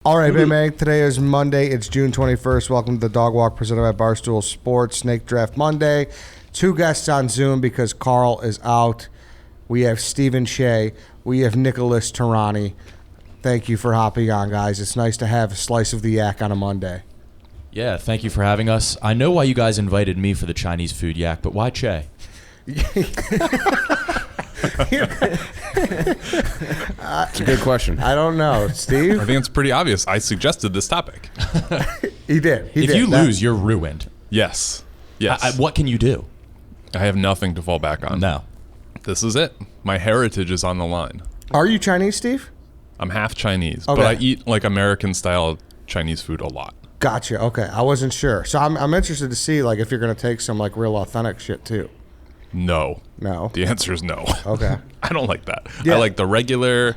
All right, man. Today is Monday. It's June 21st. Welcome to the Dog Walk presented by Barstool Sports. Snake Draft Monday. 2 guests on Zoom because Carl is out. We have Stephen Cheah. We have Nicholas Turani. Thank you for hopping on, guys. It's nice to have a slice of the yak on a Monday. Yeah, thank you for having us. I know why you guys invited me for the Chinese food yak, but why Cheah? It's a good question. I don't know. Steve? I think it's pretty obvious. I suggested this topic. He did. If you lose, you're ruined. Yes. Yes. What can you do? I have nothing to fall back on. No. This is it. My heritage is on the line. Are you Chinese, Steve? I'm half Chinese, Okay. but I eat like American-style Chinese food a lot. Gotcha. Okay. I wasn't sure. So I'm interested to see like if you're going to take some like real authentic shit too. No. No. The answer is no. Okay. I don't like that. Yeah. I like the regular...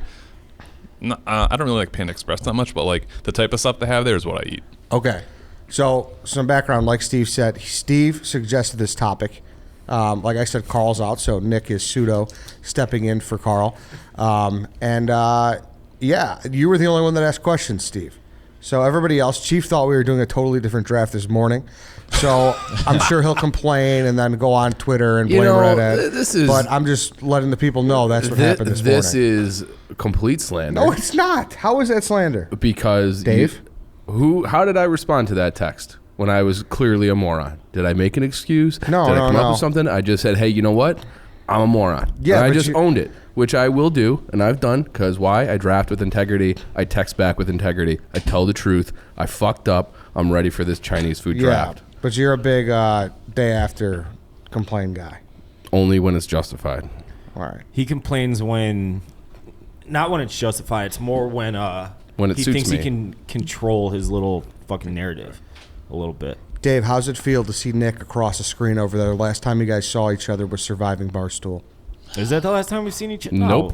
I don't really like Panda Express that much, but like the type of stuff they have there is what I eat. Okay. So some background, like Steve said, Steve suggested this topic. Like I said, Carl's out, so Nick is pseudo stepping in for Carl. Yeah, you were the only one that asked questions, Steve. So everybody else, Chief thought we were doing a totally different draft this morning. So I'm sure he'll complain and then go on Twitter and blame Reddit. But I'm just letting the people know that's what happened this morning. This is complete slander. No, it's not. How is that slander? Because Dave? How did I respond to that text when I was clearly a moron? Did I make an excuse? No, Did I come no. up with something? I just said, hey, you know what? I'm a moron. Yeah, and I but just owned it, which I will do, and I've done, because why? I draft with integrity. I text back with integrity. I tell the truth. I fucked up. I'm ready for this Chinese food draft. But you're a big day after complain guy. Only when it's justified. All right. He complains not when it's justified. It's more when it he suits thinks me. he can control his little fucking narrative a little bit. Dave, how's it feel to see Nick across the screen over there? Last time you guys saw each other was Surviving Barstool. Is that the last time we've seen each other? Nope.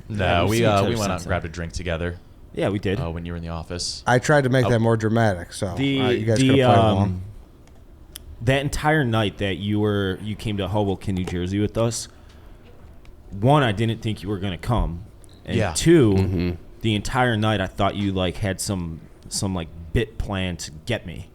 No, we we've seen each other went out since and then. grabbed a drink together Yeah, we did. when you were in the office. I tried to make that more dramatic, so you guys could have played along. That entire night that you came to Hoboken, New Jersey with us, one, I didn't think you were going to come. And Yeah. two, the entire night I thought you like had some like bit plan to get me.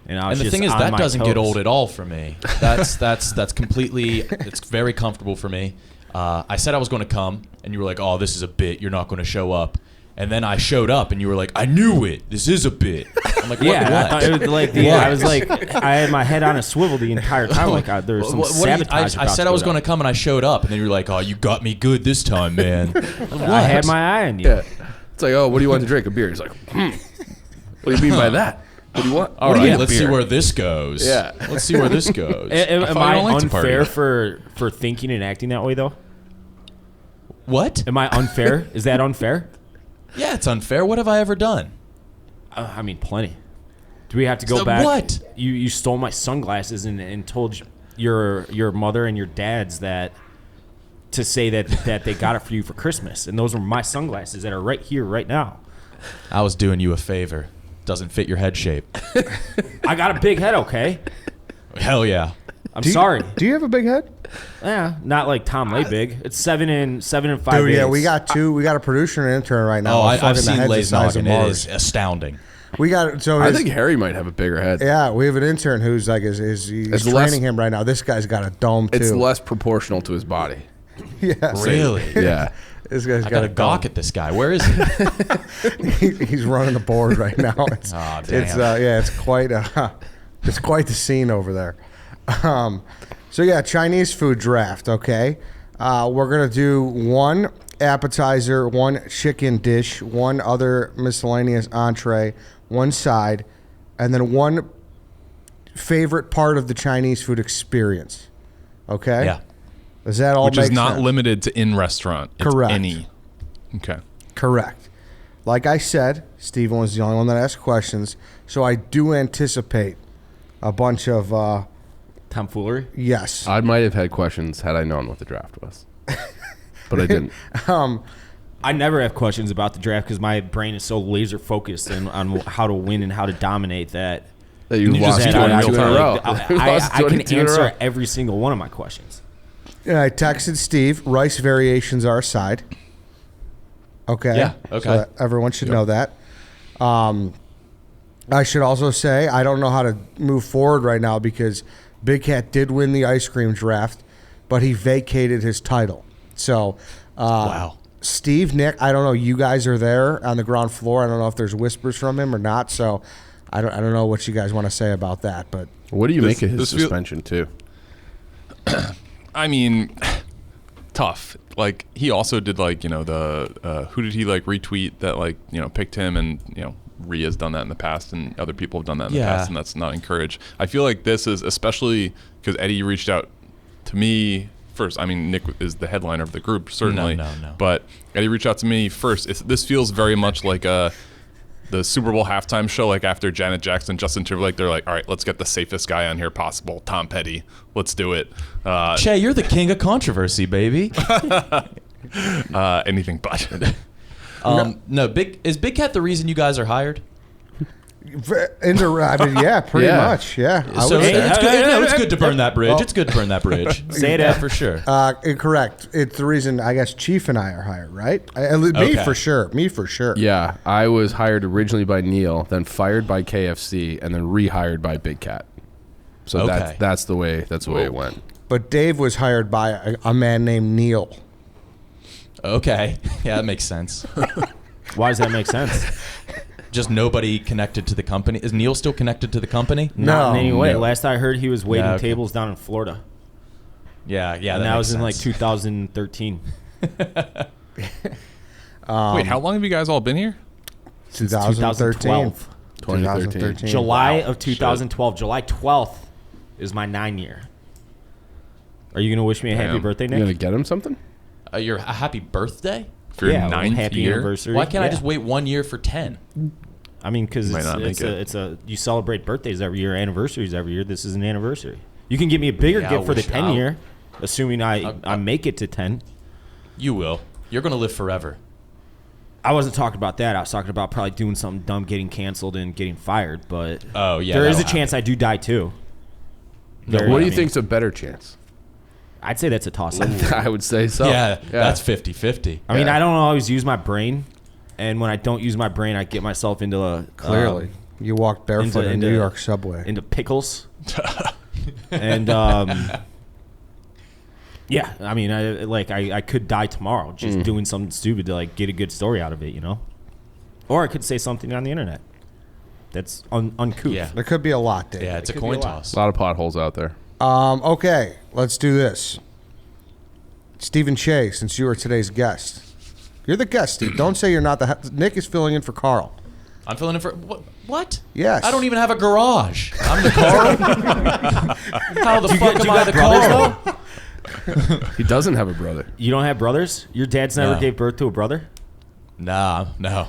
And I was And the just thing is, on that my doesn't get toes. old at all for me. That's completely. It's very comfortable for me. I said I was going to come, and you were like, "Oh, this is a bit. You're not going to show up." And then I showed up, and you were like, "I knew it. This is a bit." I'm like, "What?" Yeah, I what? thought it was like I was like, I had my head on a swivel the entire time. Like there was some What do you- sabotage. I said I was going to come, and I showed up, and then you were like, "Oh, you got me good this time, man." I had my eye on you. Yeah. It's like, oh, what do you want to drink? A beer. He's like, What do you mean by that? What do you want? All What do you right, mean, let's beer? see where this goes. Yeah. Let's see where this goes. Am thought I you liked to unfair party. for thinking and acting that way though? What? Am I unfair? Is that unfair? Yeah, it's unfair. What have I ever done? I mean, plenty. Do we have to go So back? what? You stole my sunglasses and told your mother and your dad's that to say that they got it for you for Christmas, and those were my sunglasses that are right here, right now. I was doing you a favor. Doesn't fit your head shape. I got a big head, okay? Hell yeah. I'm sorry. Do you have a big head? Yeah, not like Tom Lay big. It's 7 and 5 Dude, yeah, eighths. we got two. We got a producer and an intern right now. Oh, We're I've fucking the seen heads the Lay's size of noggin. It Mars. is astounding. We got so. I his- think Harry might have a bigger head. Yeah, we have an intern who's like he's It's training less- him right now. This guy's got a dome too. It's less proportional to his body. Yeah, Really? Yeah. This guy's I got got a a gawk dome. at this guy. Where is he? He's running the board right now. It's, Aw, damn. it's quite the scene over there. So yeah, Chinese food draft. Okay, we're gonna do one appetizer, one chicken dish, one other miscellaneous entree, one side, and then one favorite part of the Chinese food experience. Okay. Yeah. Does that all Which make is not sense? limited to in-restaurant. It's Correct. any. Okay. Correct. Like I said, Stephen was the only one that asked questions, so I do anticipate a bunch of tomfoolery. yes. I might have had questions had I known what the draft was. But I didn't. I never have questions about the draft because my brain is so laser focused on how to win and how to dominate that. That you You lost just 22 do it in a real row. I You lost can 22 in a answer row. every single one of my questions. And I texted Steve, rice variations are a side. Okay. Yeah, okay. So everyone should know that. I should also say I don't know how to move forward right now because Big Cat did win the ice cream draft, but he vacated his title. So, Wow. Steve, Nick, I don't know. You guys are there on the ground floor. I don't know if there's whispers from him or not. So, I don't know what you guys want to say about that. But What do you make of his this feel- suspension too? I mean, tough. Like he also did like the who did he like retweet that like picked him, and Rhea has done that in the past and other people have done that in the past, and that's not encouraged. I feel like this is especially because Eddie reached out to me first. I mean, Nick is the headliner of the group, certainly. No. But Eddie reached out to me first. This feels very much like the Super Bowl halftime show, like after Janet Jackson, Justin Timberlake. They're like, all right, let's get the safest guy on here possible, Tom Petty. Let's do it. Cheah, you're the king of controversy, baby. Anything but. No, is Big Cat the reason you guys are hired? I mean, yeah, pretty Yeah. much, yeah. I So would say. it's good to burn that bridge. It's good to burn that bridge. Say yeah, that. for sure. Incorrect. It's the reason I guess Chief and I are hired, right? Me Okay. for sure. Me for sure. Yeah, I was hired originally by Neil, then fired by KFC, and then rehired by Big Cat. So Okay. that's the way it went. But Dave was hired by a man named Neil. Okay. Yeah, that makes sense. Why does that make sense? Just nobody connected to the company. Is Neil still connected to the company? Not in any way. no. Last I heard, he was waiting Yeah, okay. tables down in Florida. Yeah. And that makes was in like sense. 2013. Wait, how long have you guys all been here? 2013. 2013. July Wow. of 2012. July 12th is my 9 year. Are you going to wish me a happy Damn. birthday, You gonna Nick? get him something? Your a happy birthday? For your Yeah, well, ninth happy year? anniversary. Why can't I Yeah. just wait 1 year for 10? I mean, because Might not make it. it's a you celebrate birthdays every year, anniversaries every year. This is an anniversary. You can give me a bigger Yeah, gift I for the wish 10 I'll- year, assuming I make it to 10. You will. You're gonna live forever. I wasn't talking about that. I was talking about probably doing something dumb, getting canceled, and getting fired. But Oh yeah. there is a that'll chance I do die too. No, There- What do I you mean, think's a better chance? I'd say that's a toss up. I would say so. happen. Yeah, that's 50-50. I mean, Yeah. I don't always use my brain, and when I don't use my brain, I get myself into a Clearly. You walked barefoot in into- New York subway. into pickles. And yeah, I mean, I could die tomorrow just doing something stupid to like get a good story out of it, or I could say something on the internet that's uncouth. Yeah. There could be a lot, Dave. Yeah, it's a could be coin a lot. toss. A lot of potholes out there. Okay, let's do this. Stephen Cheah, since you are today's guest. You're the guest, Steve. Don't say you're not Nick is filling in for Carl. I'm filling in for what? Yes. I don't even have a garage. I'm the Carl. How the fuck am I the brothers, Carl? He doesn't have a brother. You don't have brothers? Your dad's never No. gave birth to a brother? Nah, no.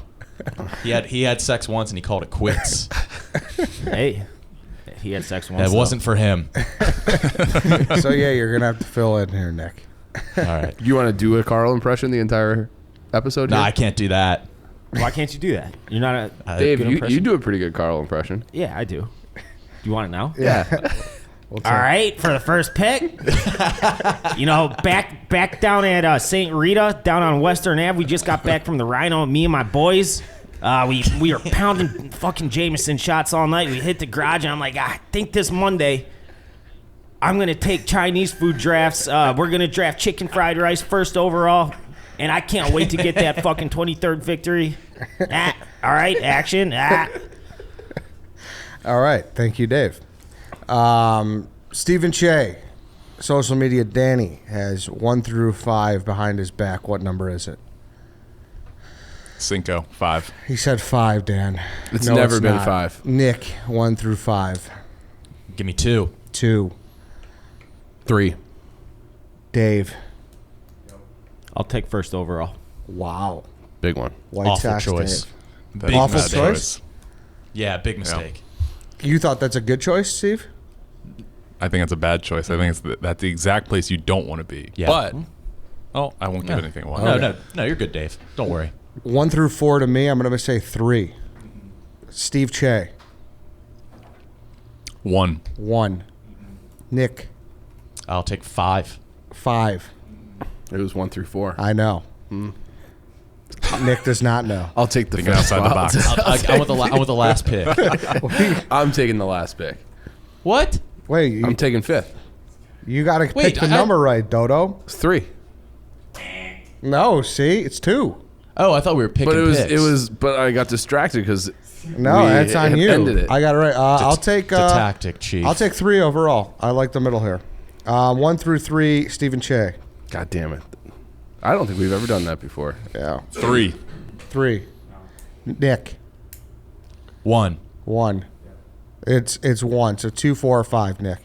He had sex once and he called it quits. Hey, he had sex once. That wasn't for him. So yeah, you're gonna have to fill in here, Nick. All right. You want to do a Carl impression the entire episode? No, here? I can't do that. Why can't you do that? You're not a Dave, good you impression? do a pretty good Carl impression. Yeah, I do. Do you want it now? Yeah. We'll All right, for the first pick, back down at St. Rita, down on Western Ave. We just got back from the Rhino, me and my boys. We were pounding fucking Jameson shots all night. We hit the garage, and I'm like, I think this Monday, I'm gonna take Chinese food drafts. We're gonna draft chicken fried rice first overall, and I can't wait to get that fucking 23rd victory. All right, action. All right, thank you, Dave. Stephen Cheah, social media Danny, has 1 through 5 behind his back. What number is it? Cinco, 5. He said 5, Dan. It's No, never been not. 5. Nick, 1 through 5. Give me 2. 2. 3. Dave. I'll take first overall. Wow. Big one. White Awful Sox, choice. Dave. That's Awful a bad choice? Yeah, big mistake. You thought that's a good choice, Steve? I think it's a bad choice. I think that's the exact place you don't want to be. Yeah. But, I won't give Yeah. anything away. No, you're good, Dave. Don't worry. 1 through 4 to me. I'm going to say 3. Steve Cheah, 1. 1. Nick, I'll take 5. 5. It was 1 through 4. I know. Nick does not know. I'll take the Thinking fifth outside the spot. box. I want the last pick. I'm taking the last pick. What? Wait, I'm taking fifth. you got to pick Wait, the number right, Dodo. It's 3. No, see, it's 2. Oh, I thought we were picking But picks. but I got distracted because No, that's on you. ended it. I got it right. I'll take. It's a tactic, Chief. I'll take 3 overall. I like the middle here. 1 through 3, Stephen Cheah. God damn it. I don't think we've ever done that before. Yeah, 3. 3. Nick, 1. 1. It's 1. So 2, 4, or 5. Nick.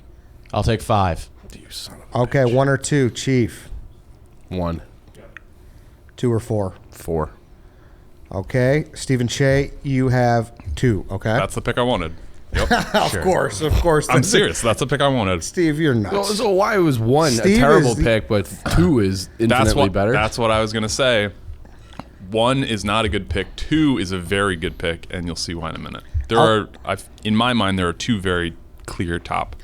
I'll take 5. You son of Okay, 1 or 2, Chief. 1, 2 or 4. 4. Okay, Stephen Cheah, you have 2. Okay. That's the pick I wanted. Yep. of course. I'm serious. That's the pick I wanted. Steve, you're nuts. Well, so why was 1 Steve a terrible is the- pick, but 2 is infinitely better? That's what I was gonna say. 1 is not a good pick. 2 is a very good pick, and you'll see why in a minute. In my mind, there are 2 very clear top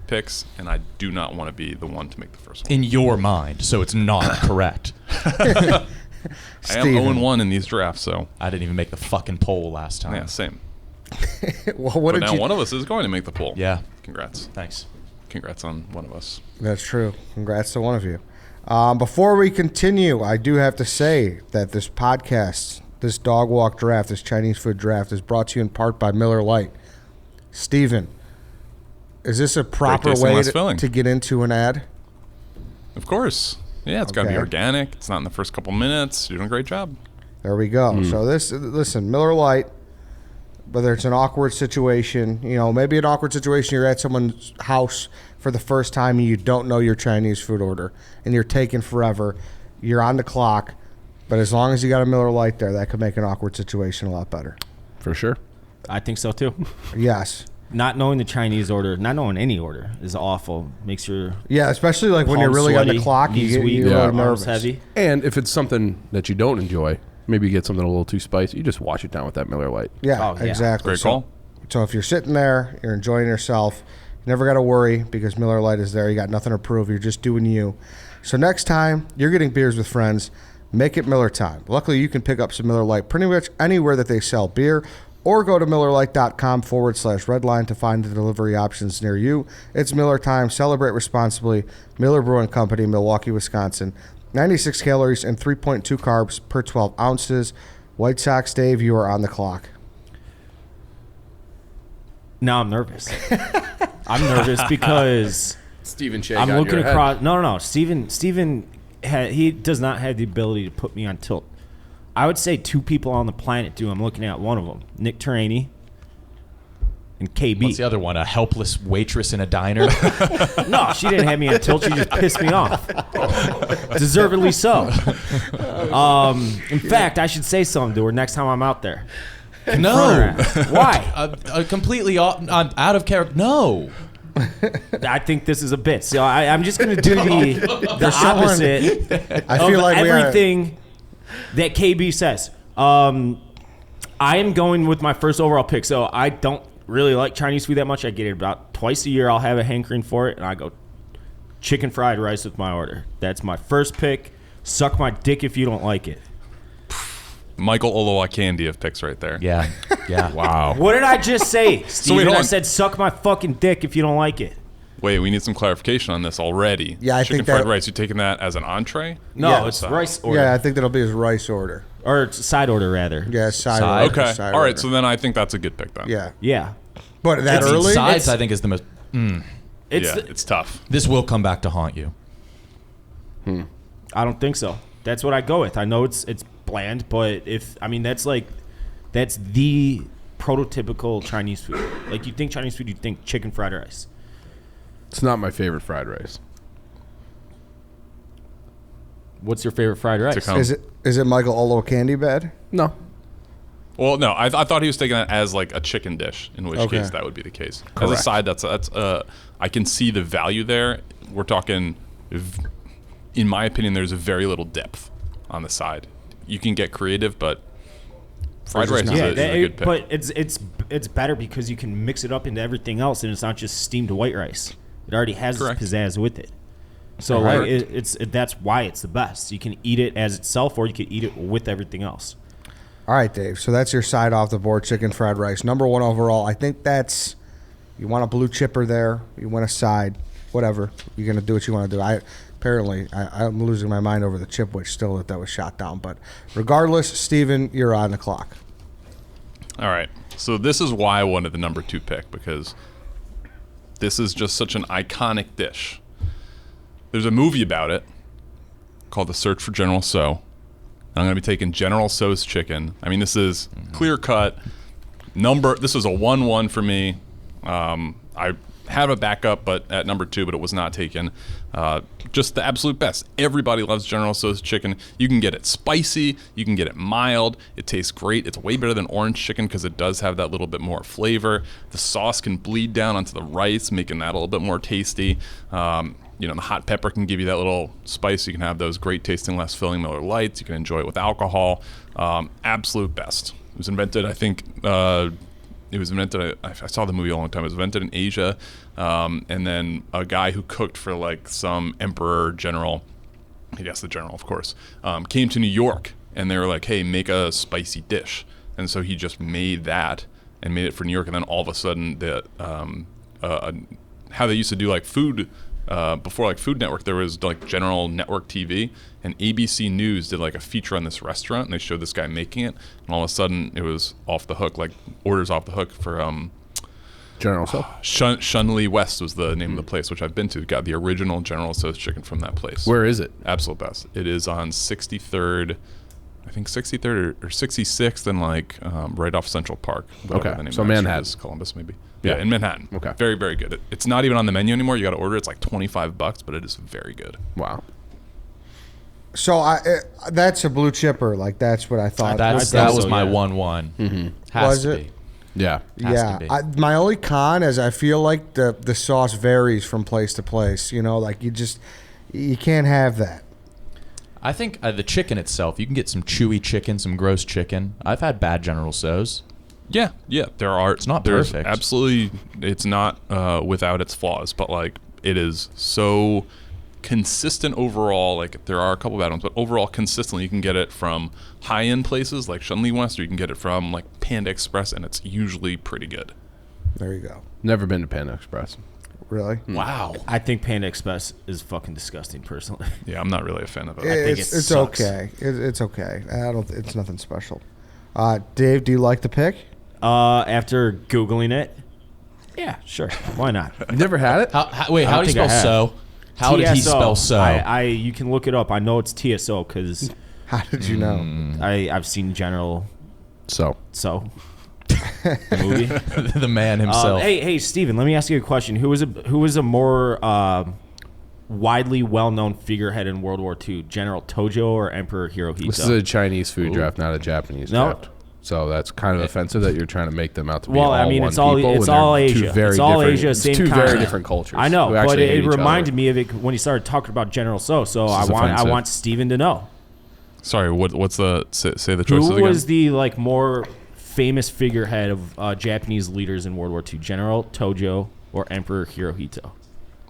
picks, and I do not want to be the one to make the first one. In your mind, so it's not correct. I am Steven. 0-1 in these drafts, so I didn't even make the fucking poll last time. yeah, same. well, what But did now you? one of us is going to make the poll. Yeah. Congrats. Thanks. Congrats on one of us. That's true. Congrats to one of you. Before we continue, I do have to say that this podcast, this dog walk draft, this Chinese food draft, is brought to you in part by Miller Lite. Steven, is this a proper tasting, way less filling. to get into an ad? Of course. Yeah, it's got to be Okay. organic. It's not in the first couple minutes. You're doing a great job. There we go. So listen, Miller Lite, whether it's an awkward situation, maybe an awkward situation, you're at someone's house for the first time and you don't know your Chinese food order and you're taking forever, you're on the clock, but as long as you got a Miller Lite there, that could make an awkward situation a lot better. For sure. I think so too. Yes. Not knowing the Chinese order, not knowing any order is awful. Makes your Yeah, especially like when you're palms really on the sweaty, clock, you knees get weak, you're really arms nervous. heavy. And if it's something that you don't enjoy, maybe you get something a little too spicy, you just wash it down with that Miller Lite. Yeah, Oh, yeah. exactly. Great call. So if you're sitting there, you're enjoying yourself, you never got to worry because Miller Lite is there. You got nothing to prove. You're just doing you. So next time you're getting beers with friends, make it Miller time. Luckily, you can pick up some Miller Lite pretty much anywhere that they sell beer, or go to MillerLite.com/redline to find the delivery options near you. It's Miller time. Celebrate responsibly. Miller Brewing Company, Milwaukee, Wisconsin. 96 calories and 3.2 carbs per 12 ounces. White Sox, Dave, you are on the clock. Now I'm nervous. I'm nervous because Stephen Cheah I'm got in looking your head. across. No. Steven he does not have the ability to put me on tilt. I would say 2 people on the planet do. I'm looking at one of them, Nick Turani and KB. What's the other one? A helpless waitress in a diner? No, she didn't have me on tilt. She just pissed me off. Deservedly so. In fact, I should say something to her next time I'm out there. No. Why? Completely I'm out of character. No. I think this is a bit. So I'm just going to do the opposite I of feel like everything that KB says. I am going with my first overall pick. So I don't really like Chinese food that much. I get it about twice a year. I'll have a hankering for it, and I go chicken fried rice with my order. That's my first pick. Suck my dick if you don't like it. Michael Olowokandi of picks right there. Yeah. Yeah. Wow. What did I just say, Steven? hold I on. said suck my fucking dick if you don't like it. Wait, we need some clarification on this already. Yeah, I Chicken think fried that- rice. You taking that as an entree? No, Yeah, it's so- rice order. Yeah, I think that'll be his rice order. Or it's side order, rather. Yeah, side Side. order. Okay. Side All right. order. So then I think that's a good pick then. Yeah. Yeah. But that It's early? sides, I think, is the most. It's Yeah, it's tough. This will come back to haunt you. I don't think so. That's what I go with. I know it's bland, but that's the prototypical Chinese food. Like, you think Chinese food, you think chicken fried rice. It's not my favorite fried rice. What's your favorite fried rice? To come. Is it Michael Olowokandi bad? No. Well, no, I thought he was taking that as like a chicken dish, in which Okay. case that would be the case. As Correct. a side, that's I can see the value there. We're talking, in my opinion, there's very little depth on the side. You can get creative, but fried rice is, Yeah, a good pick. but it's better because you can mix it up into everything else, and it's not just steamed white rice. It already has Correct. its pizzazz with it. So Correct. like that's why it's the best. You can eat it as itself, or you can eat it with everything else. All right, Dave. So that's your side off the board, chicken fried rice. Number 1 overall. I think that's, you want a blue chipper there. You want a side, whatever. You're going to do what you want to do. I'm losing my mind over the chipwich still that was shot down. But regardless, Steven, you're on the clock. All right. So this is why I wanted the number 2 pick, because this is just such an iconic dish. There's a movie about it called The Search for General Tso. I'm going to be taking General Tso's chicken. I mean, this is clear cut. This is a 1-1 for me. I have a backup, but at number 2, but it was not taken. Just the absolute best. Everybody loves General Tso's chicken. You can get it spicy. You can get it mild. It tastes great. It's way better than orange chicken because it does have that little bit more flavor. The sauce can bleed down onto the rice, making that a little bit more tasty. The hot pepper can give you that little spice. You can have those great tasting, less filling Miller Lights. You can enjoy it with alcohol. Absolute best. It was invented, I think, I saw the movie a long time. It was invented in Asia. And then a guy who cooked for like some emperor general, I guess the general, of course, came to New York and they were like, hey, make a spicy dish. And so he just made that and made it for New York. And then all of a sudden, how they used to do like food, before like Food Network, there was like General Network TV, and ABC News did like a feature on this restaurant, and they showed this guy making it, and all of a sudden it was off the hook, like orders off the hook for General Tso. Shunli West was the name of the place, which I've been to. Got the original General Tso's chicken from that place. Where is it? Absolute best. It is on 63rd, I think 63rd or 66th, and like right off Central Park. Okay, the name so of that Manhattan. street is, Columbus maybe. Yeah. Yeah, in Manhattan. Okay. Very, very good. It's not even on the menu anymore. You got to order. It's like $25, but it is very good. Wow. So that's a blue chipper. Like that's what I thought. That was my 1-1. Mm-hmm. Has Was to it? be. Yeah. Has to be. My only con is I feel like the sauce varies from place to place. Like you can't have that. I think the chicken itself, you can get some chewy chicken, some gross chicken. I've had bad General Tso's. Yeah, there are. It's not there's perfect. Absolutely, it's not without its flaws, but like it is so consistent overall. Like there are a couple bad ones, but overall consistently, you can get it from high-end places like Shunli West, or you can get it from like Panda Express, and it's usually pretty good. There you go. Never been to Panda Express. Really? Wow. I think Panda Express is fucking disgusting, personally. Yeah, I'm not really a fan of it. think It's it sucks. okay. It's okay. It's nothing special. Dave, do you like the pick? After Googling it, yeah, sure. Why not? You never had it? How do you think I spell have. so? How did he spell so? You can look it up. I know it's TSO because How did you know? I've seen General So. the movie. The man himself. Hey, Steven, let me ask you a question. Who was a more widely well-known figurehead in World War II, General Tojo or Emperor Hirohito? This is a Chinese food draft, not a Japanese No. draft. So that's kind of offensive that you're trying to make them out to be Well, all I mean, one it's all people it's when all they're two Asia. very It's all different- Asia, it's same two continent. very different cultures. I know, who but actually hate it each other. reminded me of it when he started talking about General Tso. So I is want offensive. Steven to know. Sorry, what's the say the choices Who again? was the more famous figurehead of Japanese leaders in World War II? General Tojo or Emperor Hirohito?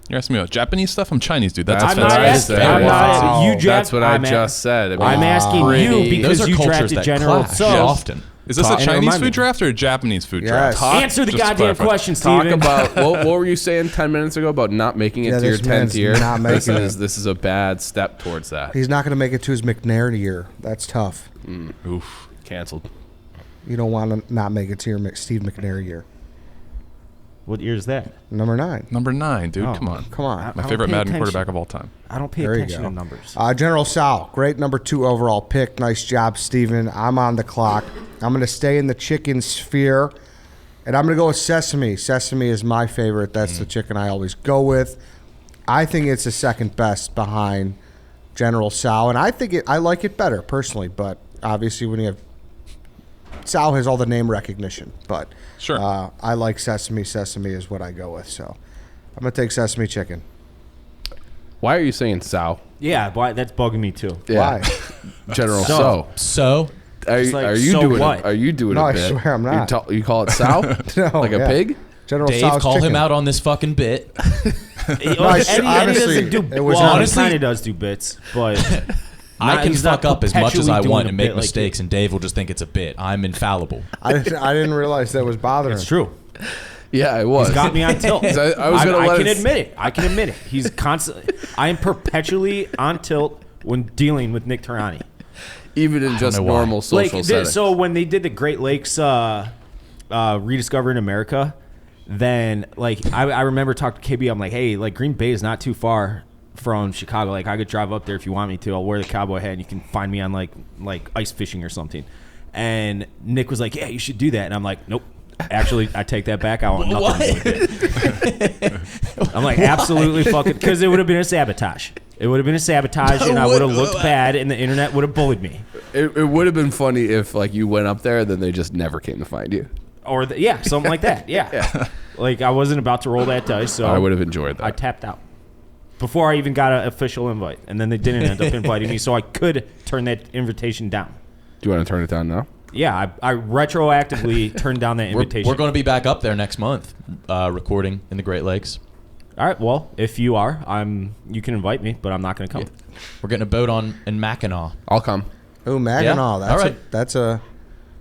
You're asking me about Japanese stuff? I'm Chinese, dude. That's That's I'm what not I asking. said. I'm not asking. Wow. You draft, That's what I I'm just said. I'm asking you Those because are you cultures drafted that General clash Tso. often. Is this a And Chinese remind me. food draft or a Japanese food Yes. draft? Answer the Just to goddamn clarify. question, Talk Steven. about what were you saying 10 minutes ago about not making it Yeah, to your this man's 10th year? not making This is a bad step towards that. He's not going to make it to his McNair year. That's tough. Oof, canceled. You don't want to not make it to your Steve McNair year. What year is that? Number 9. Number 9, dude. Oh. Come on. Come on. I My don't favorite pay Madden attention. quarterback of all time. I don't pay There you attention go. to numbers. General Tso, great number 2 overall pick. Nice job, Steven. I'm on the clock. I'm going to stay in the chicken sphere, and I'm going to go with sesame. Sesame is my favorite. That's the chicken I always go with. I think it's the second best behind General Tso, and I like it better personally, but obviously when you have Tso has all the name recognition, but Sure. I like sesame. Sesame is what I go with, so I'm going to take sesame chicken. Why are you saying Tso? Yeah, that's bugging me too. Yeah. Why? General So. Tso. So Are It's like, you so doing what? it? Are you doing No, a I bit? swear I'm not. You call it Tso? No, like a yeah. pig? General Dave, Tso's call chicken. him out on this fucking bit. I Eddie honestly, doesn't do it was well. honestly- He kind of does do bits, but I can he's not fuck up as much as perpetually I doing want a and make bit like mistakes, and Dave will just think it's a bit. I'm infallible. I didn't realize that was bothering It's him. true. Yeah, it was. He's got me on tilt. I was gonna I let can it- admit it. I can admit it. He's constantly. I am perpetually on tilt when dealing with Nick Turani. Even in just know why. normal social settings. So when they did the Great Lakes Rediscovering America, then like I remember talking to KB. I'm like, hey, like Green Bay is not too far from Chicago. Like I could drive up there if you want me to. I'll wear the cowboy hat and you can find me on like ice fishing or something. And Nick was like, yeah, you should do that. And I'm like, nope. Actually, I take that back. I want nothing to do with it. I'm like, absolutely fucking, because it would have been a sabotage. It would have been a sabotage, and I would have looked bad, and the internet would have bullied me. It would have been funny if like you went up there, then they just never came to find you. Or yeah, something like that. Yeah. Like I wasn't about to roll that dice, so I would have enjoyed that. I tapped out before I even got an official invite, and then they didn't end up inviting me, so I could turn that invitation down. Do you want to turn it down now? Yeah, I retroactively turned down that invitation. We're going to be back up there next month, recording in the Great Lakes. All right, well, if you are, you can invite me, but I'm not going to come. We're getting a boat in Mackinac. I'll come. Oh, Mackinac. That's All right. That's a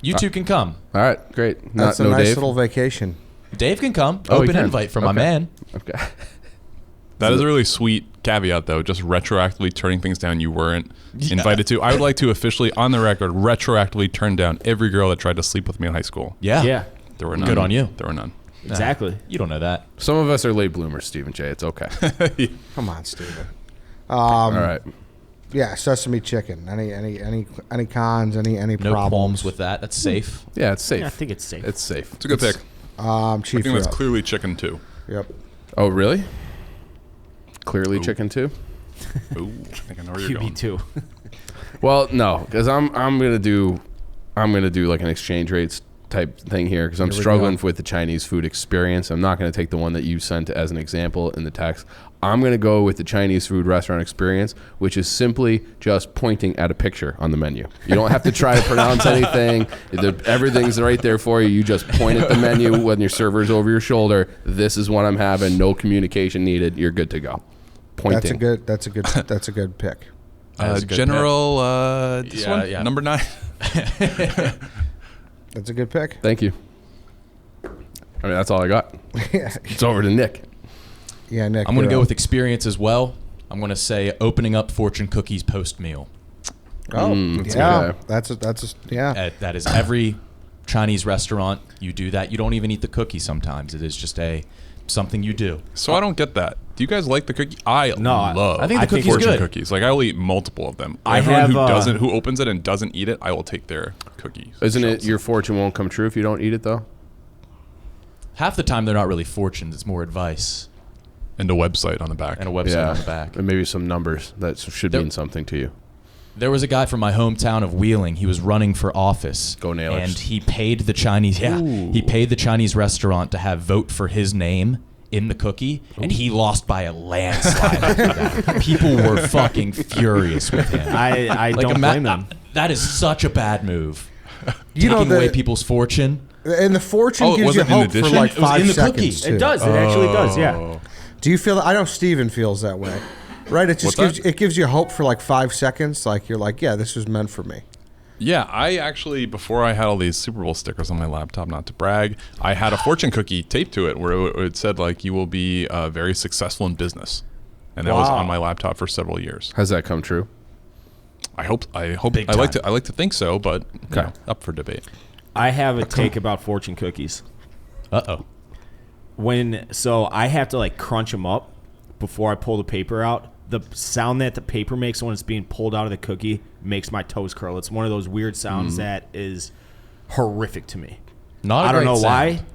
You two can come. All right, great. that's a no nice Dave? little vacation. Dave can come. Oh, he Open can. invite from my Okay. man. Okay. That is a really sweet caveat, though. Just retroactively turning things down you weren't invited to. I would like to officially, on the record, retroactively turn down every girl that tried to sleep with me in high school. Yeah. Yeah, There were none. Good on you. There were none. exactly. You don't know that. Some of us are late bloomers, Stephen J. It's okay. Come on, Steven. All right. Yeah, sesame chicken. Any cons? Any No problems qualms with that. That's safe. Yeah, it's safe. Yeah, I think it's safe. It's safe. It's a good pick. Chief, I think you're that's up. clearly chicken, too. Yep. Oh, really? Clearly chicken too? Ooh, I think I know where you're going. QB2. Well, no, because I'm gonna do like an exchange rates type thing here because I'm Here we struggling go. with the Chinese food experience. I'm not gonna take the one that you sent as an example in the text. I'm gonna go with the Chinese food restaurant experience, which is simply just pointing at a picture on the menu. You don't have to try to pronounce anything. Everything's right there for you. You just point at the menu when your server's over your shoulder. This is what I'm having. No communication needed. You're good to go. Pointing. That's a good pick. That is a good General, this Yeah, one? yeah. Number 9. That's a good pick. Thank you. I mean, that's all I got. Yeah, It's over to Nick. yeah, Nick. I'm going to you're go up. with experience as well. I'm going to say opening up fortune cookies post meal. Oh, that's yeah. okay. That's yeah. That is every Chinese restaurant. You do that. You don't even eat the cookie sometimes. It is just something you do. So I don't get that. Do you guys like the cookie? I love I think the cookie's fortune good. cookies. Like I will eat multiple of them. I Everyone have, who opens it and doesn't eat it, I will take their cookies. Isn't it your fortune won't come true if you don't eat it, though? Half the time they're not really fortunes. It's more advice And a website on the back. and a website on the back. And maybe some numbers that should There- mean something to you. There was a guy from my hometown of Wheeling. He was running for office. Go Nailers. And he paid the Chinese. Yeah, he paid the Chinese restaurant to have vote for his name in the cookie, and he lost by a landslide after that. People were fucking furious with him. I Like, don't blame them. That is such a bad move. You know Taking away the people's fortune. and the fortune Oh, it gives you wasn't in hope for addition? like It was 5 in the seconds cookie. too. It does. It actually does. Yeah. Do you feel that? I know Steven feels that way. Right? It just What's that? gives you hope for like 5 seconds. Like you're like, yeah, this was meant for me. Yeah, I actually, before I had all these Super Bowl stickers on my laptop, not to brag, I had a fortune cookie taped to it where it said, like, you will be very successful in business. And that was Wow. on my laptop for several years. Has that come true? I hope Big I like time. to think so, but you know, up for debate. I have a take about fortune cookies. Uh-oh. So I have to like crunch them up before I pull the paper out. The sound that the paper makes when it's being pulled out of the cookie makes my toes curl. It's one of those weird sounds that is horrific to me. Not a I don't great know why. sound.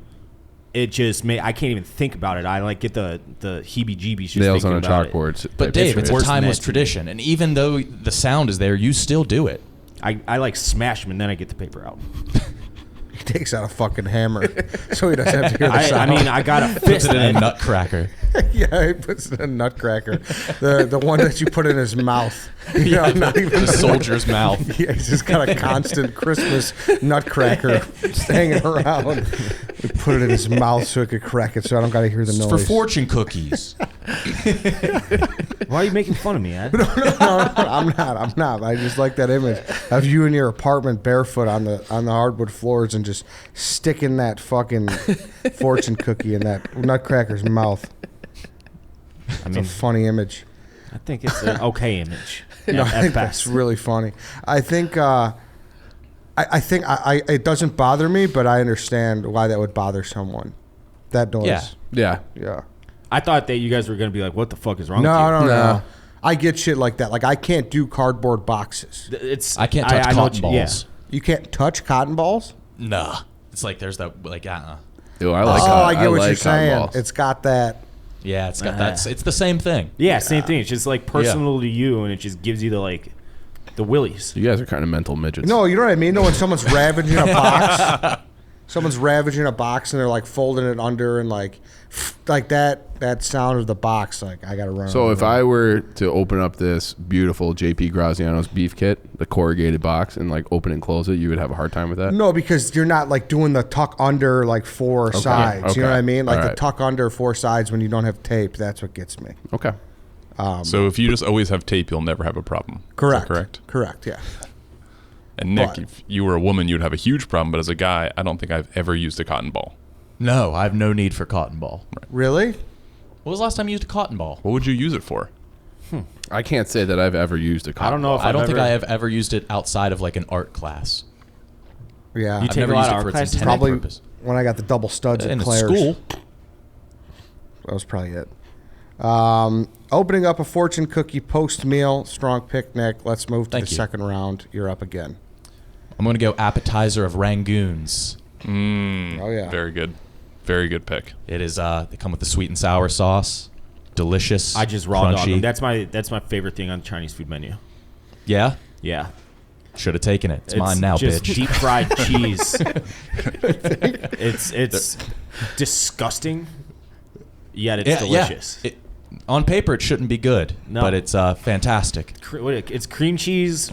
It just I can't even think about it. I like get the heebie-jeebies just Nails on thinking a about it. chalkboard. But Dave, it's a worse than timeless that to me. tradition. And even though the sound is there, you still do it. I like smash them and then I get the paper out. He takes out a fucking hammer so he doesn't have to hear the I sound. mean, I got a Puts fist it in a then. nutcracker. Yeah, he puts it in a nutcracker. The one that you put in his mouth. You know, not even The soldier's mouth. Yeah, he's just got a constant Christmas nutcracker just hanging around. We put it in his mouth so he could crack it so I don't got to hear the It's noise. for fortune cookies. Why are you making fun of me, Ed? No, I'm not. I just like that image of you in your apartment barefoot on the hardwood floors and just sticking that fucking fortune cookie in that nutcracker's mouth. I mean, It's a funny image. I think it's an okay image. No, I at think best. that's really funny. I think I think it doesn't bother me, but I understand why that would bother someone. That noise. Yeah. Yeah. I thought that you guys were gonna be like, "What the fuck is wrong No, with you?" no. I get shit like that. Like I can't do cardboard boxes. I can't touch know cotton what you- balls. You can't touch cotton balls? Nah. It's like there's that like Ew, I like. I get what like you're cotton saying. balls. It's got that. Yeah, it's got that. It's the same thing. Yeah, same thing. It's just like personal to you, and it just gives you the willies. You guys are kind of mental midgets. No, you know what I mean? No, when someone's ravaging a box, someone's ravaging a box and they're like folding it under and like that sound of the box, like I gotta run. So if I were to open up this beautiful JP Graziano's beef kit, the corrugated box, and like open and close it, you would have a hard time with that? No, because you're not like doing the tuck under like four sides. You know what I mean? Like All the right. tuck under four sides when you don't have tape. That's what gets me. Okay. So if you just always have tape, you'll never have a problem. Correct. Is that correct? Correct. Yeah. And Nick, But- if you were a woman, you'd have a huge problem. But as a guy, I don't think I've ever used a cotton ball. No, I have no need for cotton ball. Really? When was the last time you used a cotton ball? What would you use it for? I can't say that I've ever used a cotton I don't know ball. if I don't I've think ever- I have ever used it outside of like an art class. Yeah. You I've take never a lot used of it art for its classes? intended Probably purpose. when I got the double studs In at Claire's. school. That was probably it. Opening up a fortune cookie post meal. Strong pick, Nick. Let's move to Thank the you. second round. You're up again. I'm going to go appetizer of Rangoons. Oh yeah. Very good. Very good pick. It is, they come with the sweet and sour sauce. Delicious. I just raw dog crunchy. them. That's my favorite thing on the Chinese food menu. Yeah? Yeah. Should have taken it. It's mine now, just bitch. deep fried cheese. It's disgusting, yet it's delicious. Yeah. On paper, it shouldn't be good, No. but it's fantastic. It's cream cheese,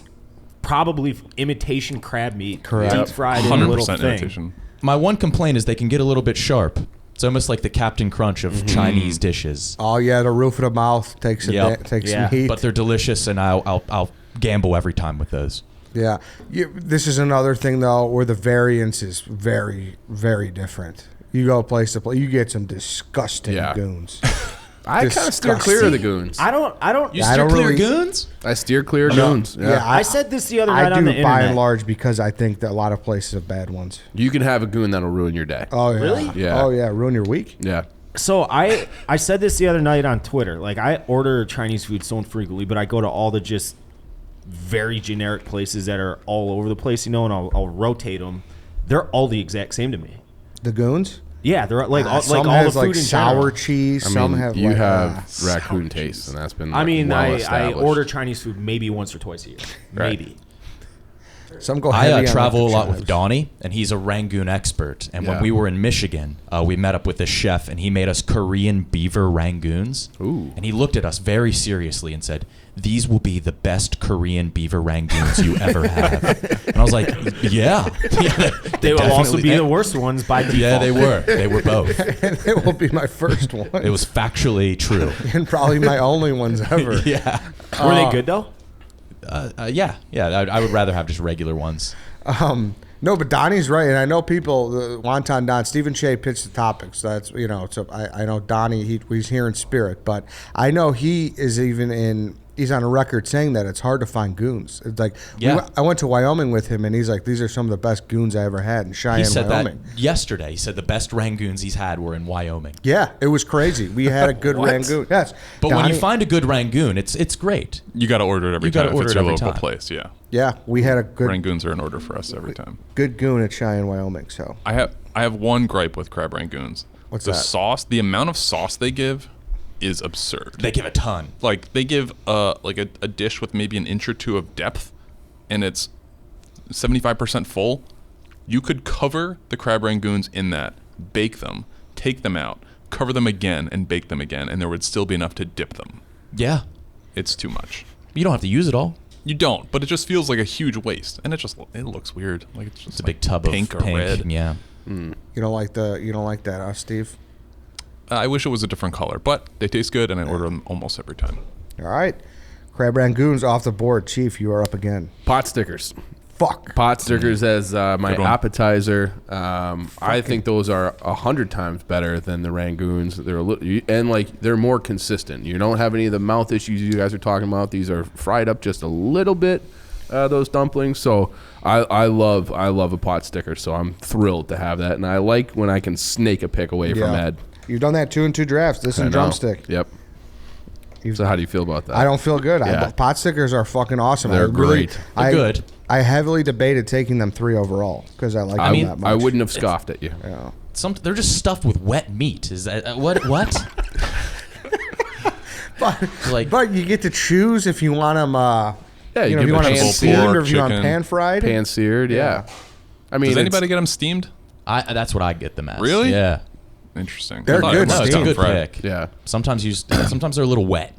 probably imitation crab meat, Correct. deep fried in a little 100% thing. imitation. My one complaint is they can get a little bit sharp. It's almost like the Captain Crunch of Chinese dishes. Oh yeah, the roof of the mouth takes Yep. takes Yeah. some heat. But they're delicious, and I'll gamble every time with those. Yeah. This is another thing, though, where the variance is very, very different. You go place to place, you get some disgusting Yeah. goons. I kind of steer clear of the goons. I don't. You I steer don't clear really- goons? I steer clear of goons. Yeah. I said this the other I night on the do by internet. and large because I think that a lot of places have bad ones. You can have a goon that'll ruin your day. Oh, yeah. Really? Yeah. Oh, yeah. Ruin your week. Yeah. So I said this the other night on Twitter. Like I order Chinese food so infrequently, but I go to all the just very generic places that are all over the place, and I'll rotate them. They're all the exact same to me. The goons? Yeah, they're like all, some like all has the food like in sour general. cheese. I some mean, have you like, have raccoon taste, and that's been. I mean, well I established. order Chinese food maybe once or twice a year. Right. Maybe. some go I heavy on, travel a like, the lot with chives. Donnie, and he's a Rangoon expert. And Yeah. when we were in Michigan, we met up with this chef, and he made us Korean beaver Rangoons. Ooh. And he looked at us very seriously and said, "These will be the best Korean beaver Rangoons you ever have." And I was like, "Yeah, They will also definitely- be the worst ones by default. Yeah, they were. They were both. And it will be my first one. It was factually true. and probably my only ones ever. Yeah. Were they good though? Yeah. I would rather have just regular ones. No, but Donnie's right, and I know people. Wonton Don, Stephen Shea pitched the topic, so that's So I know Donnie. He's here in spirit, but I know he is even in. He's on a record saying that it's hard to find goons. It's like Yeah. I went to Wyoming with him, and he's like, "These are some of the best goons I ever had in Cheyenne, He said Wyoming." that yesterday. He said the best Rangoons he's had were in Wyoming. Yeah, it was crazy. We had a good Rangoon. Yes, But when Donnie- you find a good Rangoon, it's great. You got to order it every You gotta time if order it's it your every local time. place. Yeah. yeah, we had a good Rangoons are in order for us every time. good goon at Cheyenne, Wyoming. So I have one gripe with crab rangoons. What's the that? sauce? The amount of sauce they give is absurd. They give a ton. Like they give like a dish with maybe an inch or two of depth, and it's 75% full. You could cover the crab rangoons in that, bake them, take them out, cover them again, and bake them again, and there would still be enough to dip them. Yeah. It's too much. You don't have to use it all. You don't, but it just feels like a huge waste, and it looks weird. Like it's just It's a big tub pink of or pink. red. Yeah. you don't like that, Steve? I wish it was a different color, but they taste good, and I order them almost every time. All right. Crab rangoons off the board. Chief, you are up again. Pot stickers. Fuck. Pot stickers as my Good one. appetizer. I think those are 100 times better than the rangoons. They're a little, and like they're more consistent. You don't have any of the mouth issues you guys are talking about. These are fried up just a little bit. Those dumplings. So I love a pot sticker. So I'm thrilled to have that, and I like when I can snake a pick away from Ed. You've done that 2 and 2 drafts. This I and know. drumstick. Yep. So how do you feel about that? I don't feel good. Yeah. Pot stickers are fucking awesome. They're great. They're good. I heavily debated taking them 3 overall because I like them mean, that much. I wouldn't have scoffed at you. Yeah. They're just stuffed with wet meat. Is that what? But you get to choose if you want them. Yeah, if get you want them vegetable, steamed pork, or if you want chicken. pan fried. Pan seared, yeah. I mean, Does anybody get them steamed? That's what I get them as. Really? Yeah. Interesting. They're I thought good it was No, it's a steamed. good fried. pick. Yeah. Sometimes they're a little wet.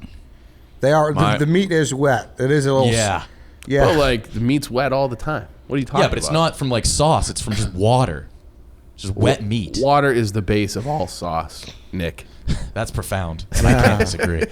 They are. My- The meat is wet. It is a little. Yeah. Yeah. But like the meat's wet all the time. What are you talking about? Yeah, but it's not from like sauce. It's from just water. Just wet meat. Water is the base of all sauce, Nick. That's profound, and I can't disagree.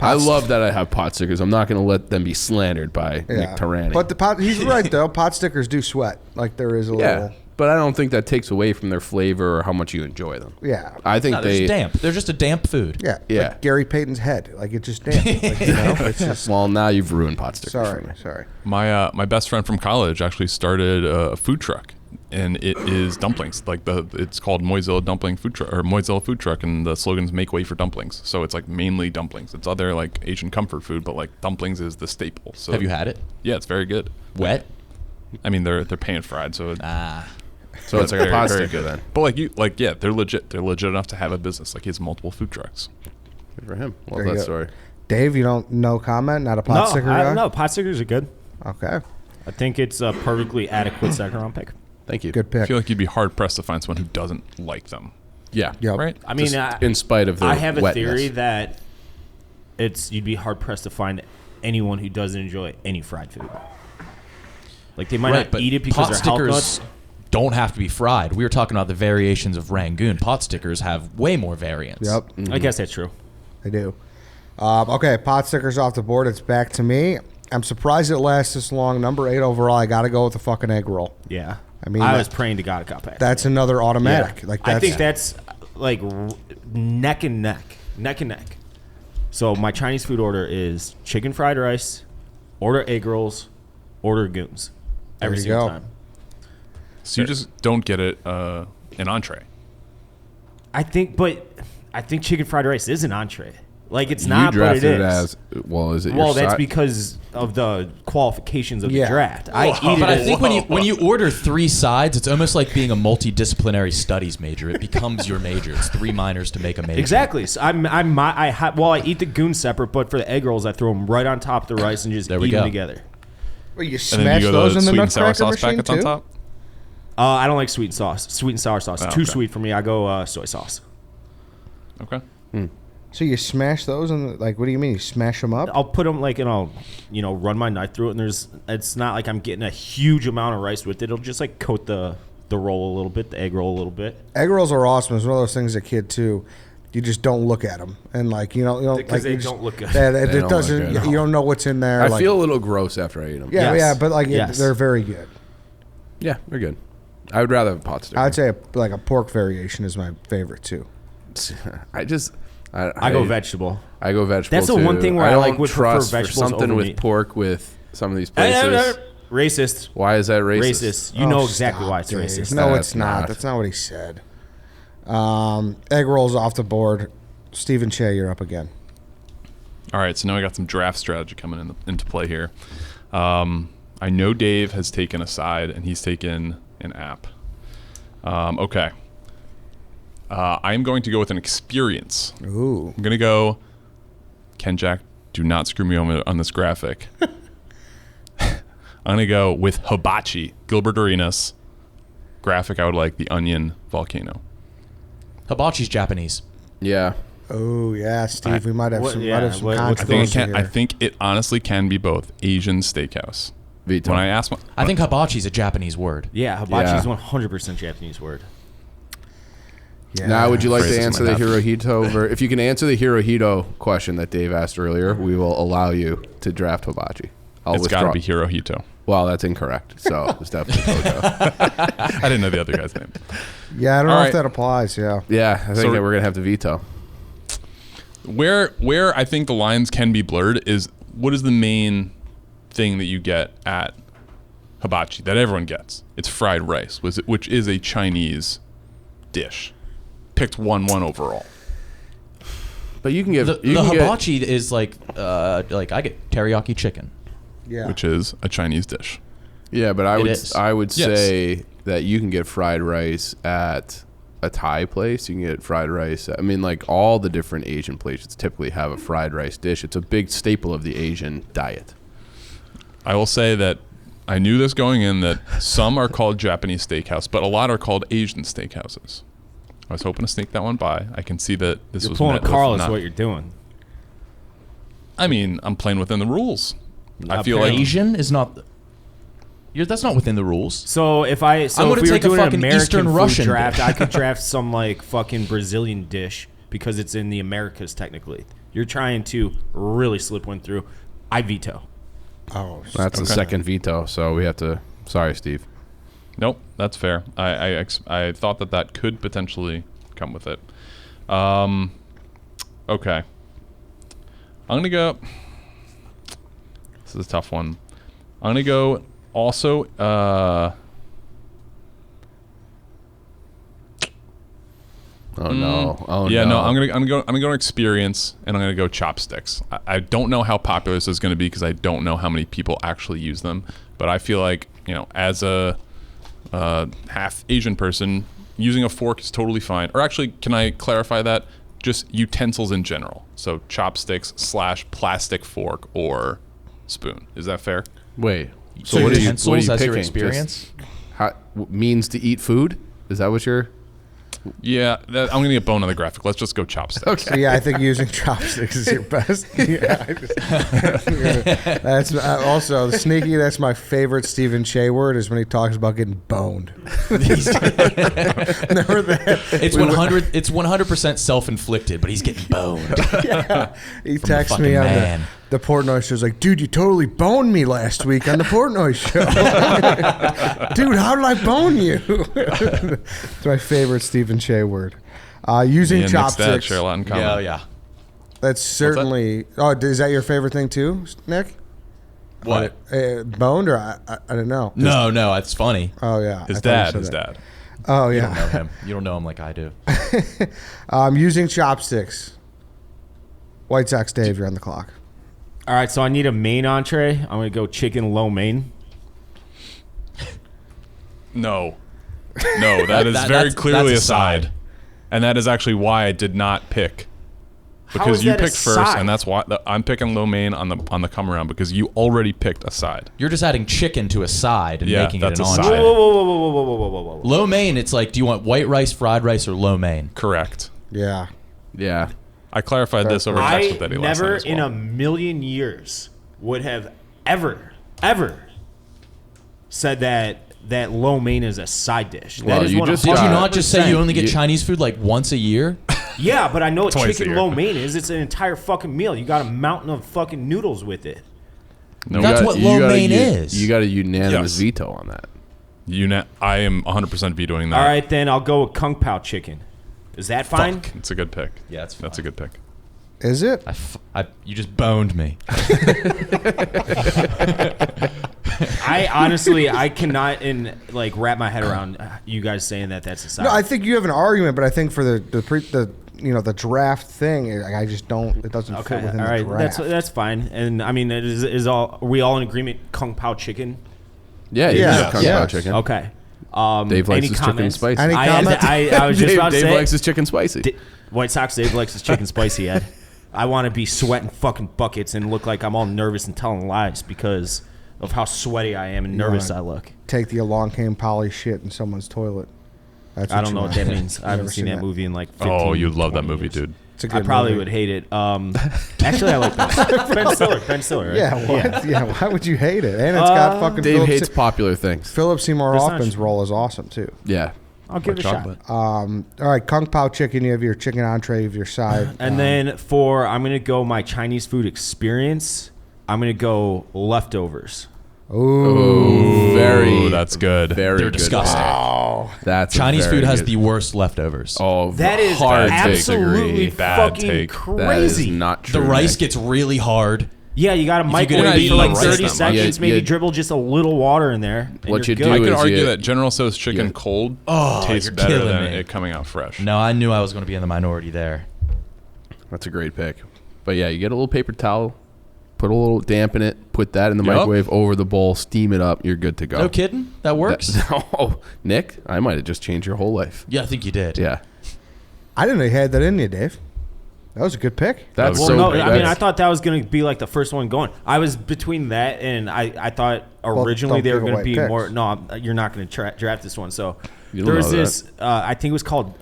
I love that I have pot stickers. I'm not going to let them be slandered by Nick Turani. But he's right though. Pot stickers do sweat. Like there is a little. but I don't think that takes away from their flavor or how much you enjoy them. Yeah. I think No, they're they just damp. They're just a damp food. Yeah. Yeah. Like Gary Payton's head. Like it just damp. Like, it's just. Well, now you've ruined pot stickers for me. Sorry. My best friend from college actually started a food truck, and it is dumplings. Like it's called Moiselle Dumpling Food Truck or Moiselle Food Truck, and the slogan is "Make way for dumplings." So it's like mainly dumplings. It's other like Asian comfort food, but like dumplings is the staple. So Have you had it? Yeah, it's very good. Wet? I mean, they're pan fried, so So it's like a very, pot very sticker good. then. But they're legit. They're legit enough to have a business. Like he has multiple food trucks. Good for him. Love There you that go. story. Dave, you don't no comment. Not a pot sticker I guy. don't know. Pot stickers are good. Okay. I think it's a perfectly adequate second round pick. Thank you. Good I pick. feel like you'd be hard pressed to find someone who doesn't like them. Yeah. Yep. Right? I mean, Just in spite of the I have a wetness. theory that you'd be hard pressed to find anyone who doesn't enjoy any fried food. Like they might Right, not but eat it because pot they're health stickers nuts. don't have to be fried. We were talking about the variations of Rangoon. Pot stickers have way more variants. Yep. I guess that's true. I do. Okay, pot stickers off the board. It's back to me. I'm surprised it lasts this long. Number 8 overall. I got to go with the fucking egg roll. Yeah. I mean, I was praying to God it got back. That's another automatic. Yeah. Like that's, I think that's like neck and neck. So my Chinese food order is chicken fried rice, order egg rolls, order goons. Every There you single go. time. So you just don't get it an entree. I think chicken fried rice is an entree. Like it's You not, but it drafted is. it as well. Is it? Well, your that's side? because of the qualifications of Yeah. the draft. I eat it. But I as- think when you order 3 sides, it's almost like being a multidisciplinary studies major. It becomes your major. It's 3 minors to make a major. exactly. So I eat the goons separate, but for the egg rolls, I throw them right on top of the rice and just There we eat them go. together. Well, you And smash then you go those the in the sweet and sour nutcracker sauce machine packets on too. top. I don't like sweet and sour sauce. Oh, Too okay. sweet for me. I go soy sauce. Okay. So you smash those and like, what do you mean? You smash them up? I'll put them like, and I'll run my knife through it, and it's not like I'm getting a huge amount of rice with it. It'll just like coat the roll a little bit, the egg roll a little bit. Egg rolls are awesome. It's one of those things as a kid too. You just don't look at them, and like you know, Because like they you just- don't look good. Yeah, They it don't look doesn't. good. You don't know what's in there. I like, feel a little gross after I eat them. Yeah, Yes. yeah, but like Yes. they're very good. Yeah, they're good. I would rather have a pot sticker. I'd say like a pork variation is my favorite too. I I go vegetable. I go vegetable. That's the one too. thing where I don't like would prefer trust for vegetables something over with meat. pork with some of these places. Racist. Why is that racist? Racist. You know exactly stop, why it's Dave. racist. No, That's it's not. not. That's not what he said. Egg rolls off the board. Stephen Cheah, you're up again. All right, so now I got some draft strategy coming into play here. I know Dave has taken a side, and he's taken an app. Okay. I am going to go with an experience. Ooh. I'm going to go, Ken Jack, do not screw me over on this graphic. I'm going to go with hibachi, Gilbert Arenas. Graphic, I would like the onion volcano. Hibachi's Japanese. Yeah. Oh yeah, Steve. We might have What- some. yeah, might have some what- what's I think it controversy can. I here. think it honestly can be both. Asian steakhouse. Veto. When I asked, I think hibachi's a Japanese word. Yeah, hibachi is Yeah. 100% Japanese word. Yeah. Now, would you like to Phrases answer might the have. Hirohito? If you can answer the Hirohito question that Dave asked earlier, we will allow you to draft Hibachi. It's got to be Hirohito. Well, that's incorrect. So it's definitely Kojo. I didn't know the other guy's name. Yeah, I don't know All if right. that applies. Yeah. Yeah, I think So- that we're gonna have to veto. Where I think the lines can be blurred is what is the main thing that you get at hibachi that everyone gets? It's fried rice, which is a Chinese dish. Picked 1-1 overall. But you can get The you can get- hibachi is like I get teriyaki chicken. Yeah. Which is a Chinese dish. Yeah, but It is. I would Yes. say that you can get fried rice at a Thai place. You can get fried rice. I mean, like all the different Asian places typically have a fried rice dish. It's a big staple of the Asian diet. I will say that I knew this going in that some are called Japanese steakhouse, but a lot are called Asian steakhouses. I was hoping to sneak that one by. I can see that this You're was pulling a met with Carl is not- what you're doing. I mean, I'm playing within the rules. I feel like Asian is not. That's not within the rules. So if I'm if gonna we were take a doing an fucking American Eastern food Russian draft, dish. I could draft some like fucking Brazilian dish because it's in the Americas technically. You're trying to really slip one through. I veto. Oh, That's the Okay. second veto. So we have to. Sorry, Steve. nope, that's fair. I thought that could potentially come with it. Okay. I'm gonna go. This is a tough one. I'm gonna go also. Oh no. Oh Yeah, no. no, I'm gonna go experience, and I'm gonna go chopsticks. I don't know how popular this is gonna be because I don't know how many people actually use them. But I feel like as a half Asian person, using a fork is totally fine. Or actually, can I clarify that? Just utensils in general. So chopsticks / plastic fork or spoon. Is that fair? Wait. So what are you utensils as your picking? experience? Just means to eat food? Is that what you're? Yeah, I'm gonna get bone on the graphic. Let's just go chopsticks. So yeah, I think using chopsticks is your best. Yeah, that's also sneaky. That's my favorite Stephen Cheah word is when he talks about getting boned. Remember that? It's 100. It's 100% self-inflicted, but he's getting boned. Yeah. He the texts fucking me on man. the Portnoy show. He's like, dude, you totally boned me last week on the Portnoy show. Dude, how did I bone you? It's my favorite Stephen Cheah word. Using Me and Nick's dad chopsticks. share a lot in common. Yeah, yeah. That's certainly. Oh, is that your favorite thing too, Nick? What? Boned or I don't know. No, it's funny. Oh yeah. His I thought you dad. said His that. dad. Oh You don't know yeah. him. You don't know him like I do. Using chopsticks. White Sox Dave, you're on the clock. All right, so I need a main entree. I'm gonna go chicken lo mein. No, that is very that's clearly a a side. side. And that is actually why I did not pick. How Because is you that a picked first, side? and that's why I'm picking lo mein on the come around because you already picked a side. You're just adding chicken to a side and Yeah, making it that's an a entree. side. Whoa. Lo mein, it's like, do you want white rice, fried rice, or lo mein? Correct. Yeah. Yeah. I clarified this over text I with Eddie last never night as well. in a million years would have ever said that lo mein is a side dish. Well, That is you one just Did you got- not just say you only get You- Chinese food like once a year? Yeah, but I know what Twice a chicken year. lo mein is. It's an entire fucking meal. You got a mountain of fucking noodles with it. No, That's what lo mein is. You got a unanimous Yes. veto on that. I am 100% vetoing that. All right, then I'll go with kung pao chicken. Is that fine? Fuck. It's a good pick. Yeah, it's That's a good pick. Is it? You just boned me. I honestly, I cannot wrap my head around you guys saying that that's a side. No, I think you have an argument, but I think for the draft thing, I just don't. It doesn't Okay, fit within all the right, draft. that's fine. And I mean, are we all in agreement? Kung pao chicken. Yeah, you Yeah, can have kung pao yes. chicken. Okay. Dave likes any his comments? chicken spicy. Any comments? I was just Dave, about to Dave say. likes his chicken spicy. White Sox Dave likes his chicken spicy, Ed. I want to be sweating fucking buckets and look like I'm all nervous and telling lies because of how sweaty I am and nervous I look. Take the Along Came Polly shit in someone's toilet. That's I don't you know what want. that means. I haven't Never seen that movie in like 15, Oh, you'd love that 20 movie, years. dude. It's a I good probably movie. would hate it. Actually, I like Ben Stiller. Ben Stiller, right? Yeah, what? Yeah. Why would you hate it? And it's got fucking Dave Philip, hates popular things. Philip Seymour That's not Hoffman's true. role is awesome too. Yeah. I'll give it a chocolate. shot. All right, Kung Pao chicken. You have your chicken entree, you have your side. And then I'm going to go my Chinese food experience. I'm going to go leftovers. Ooh. Very, That's good. very They're good. disgusting. Oh. That's Chinese very food has good. the worst leftovers. Oh, That is hard absolutely disagree. Bad fucking take. That is crazy. not true. The rice Nick. gets really hard. Yeah, you got to you microwave get it eat for like the rice 30 that much. seconds, Yeah, maybe yeah. dribble just a little water in there. And What you're you good. I do could is argue you- that General Tso's chicken Yeah. cold Oh, tastes you're better killing than me. it coming out fresh. No, I knew I was going to be in the minority there. That's a great pick. But yeah, you get a little paper towel, put a little damp in it, put that in the Yep. microwave over the bowl, steam it up. You're good to go. No kidding? That works? Oh, Nick, I might have just changed your whole life. Yeah, I think you did. Yeah. I didn't know you had that in you, Dave. That was a good pick. That's Well, so no, great. I mean, I That's- thought that was going to be like the first one going. I was between that and I thought originally don't they were give going to away be picks. more. No, you're not going to draft this one. So You don't there was know this, I think it was called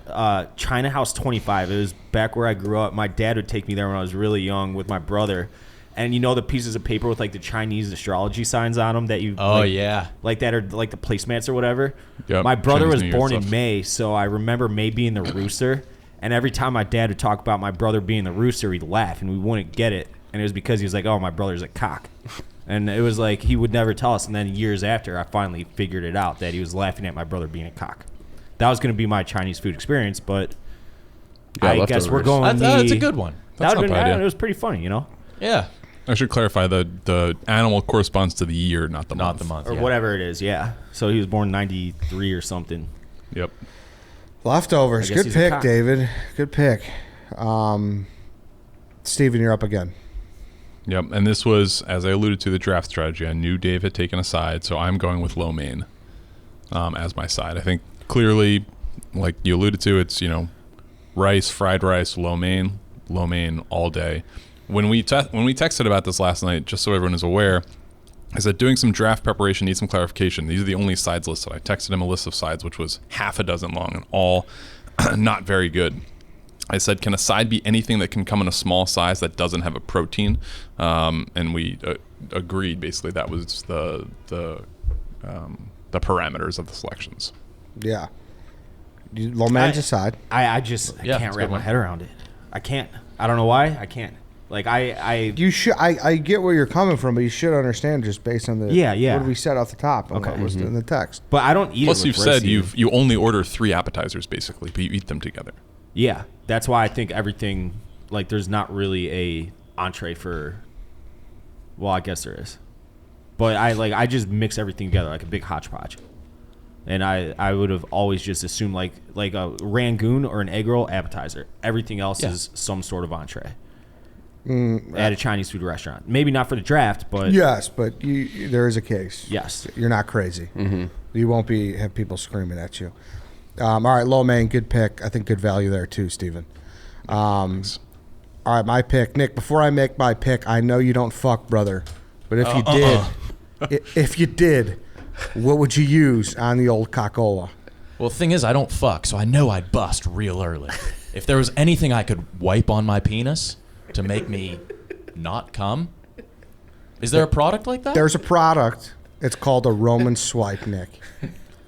China House 25. It was back where I grew up. My dad would take me there when I was really young with my brother. And you know the pieces of paper with like the Chinese astrology signs on them that you Oh, like, yeah. like that are like the placemats or whatever. Yep, My brother Chinese was New Year born in stuff. May, so I remember May being the rooster. And every time my dad would talk about my brother being the rooster, he'd laugh, and we wouldn't get it. And it was because he was like, "Oh, my brother's a cock," and it was like he would never tell us. And then years after, I finally figured it out that he was laughing at my brother being a cock. That was going to be my Chinese food experience, but Yeah, I guess we're leftovers. going. That's a good one. That That's would have not been. bad, yeah. It was pretty funny, you know, Yeah. I should clarify the animal corresponds to the year, not the Not month. the month. or yeah. whatever it is. Yeah. So he was born '93 or something. Yep. Leftovers. I guess Good he's a pick, cock. David. Good pick. Steven, you're up again. Yep. And this was, as I alluded to, the draft strategy. I knew Dave had taken a side, so I'm going with lo mein as my side. I think clearly, like you alluded to, it's, rice, fried rice, lo mein all day. When we texted about this last night, just so everyone is aware, I said doing some draft preparation needs some clarification. These are the only sides listed. I texted him a list of sides, which was half a dozen long and all not very good. I said, can a side be anything that can come in a small size that doesn't have a protein? And we agreed. Basically, that was the parameters of the selections. Yeah. Lo mein's aside. I just Yeah, can't it's a wrap good my one. head around it. I can't. I don't know why. I can't. Like I You should. I get where you're coming from, but you should understand just based on the Yeah. what we said off the top and Okay. what was in the text. but I don't eat Plus, it with you've said rice you only order 3 appetizers basically, but you eat them together. Yeah, that's why I think everything like there's not really a entree for. Well, I guess there is, but I just mix everything together like a big hodgepodge, and I would have always just assumed like a rangoon or an egg roll appetizer. Everything else Yeah. is some sort of entree at a Chinese food restaurant. Maybe not for the draft, but Yes, but there is a case. yes. You're not crazy. You won't have people screaming at you. All right, lo mein, good pick. I think good value there too, Steven. All right, my pick. Nick, before I make my pick, I know you don't fuck, brother. But if you did, if you did, what would you use on the old cockola? Well, the thing is, I don't fuck, so I know I'd bust real early. If there was anything I could wipe on my penis to make me not come, is there a product like that? There's a product. It's called a Roman swipe, Nick.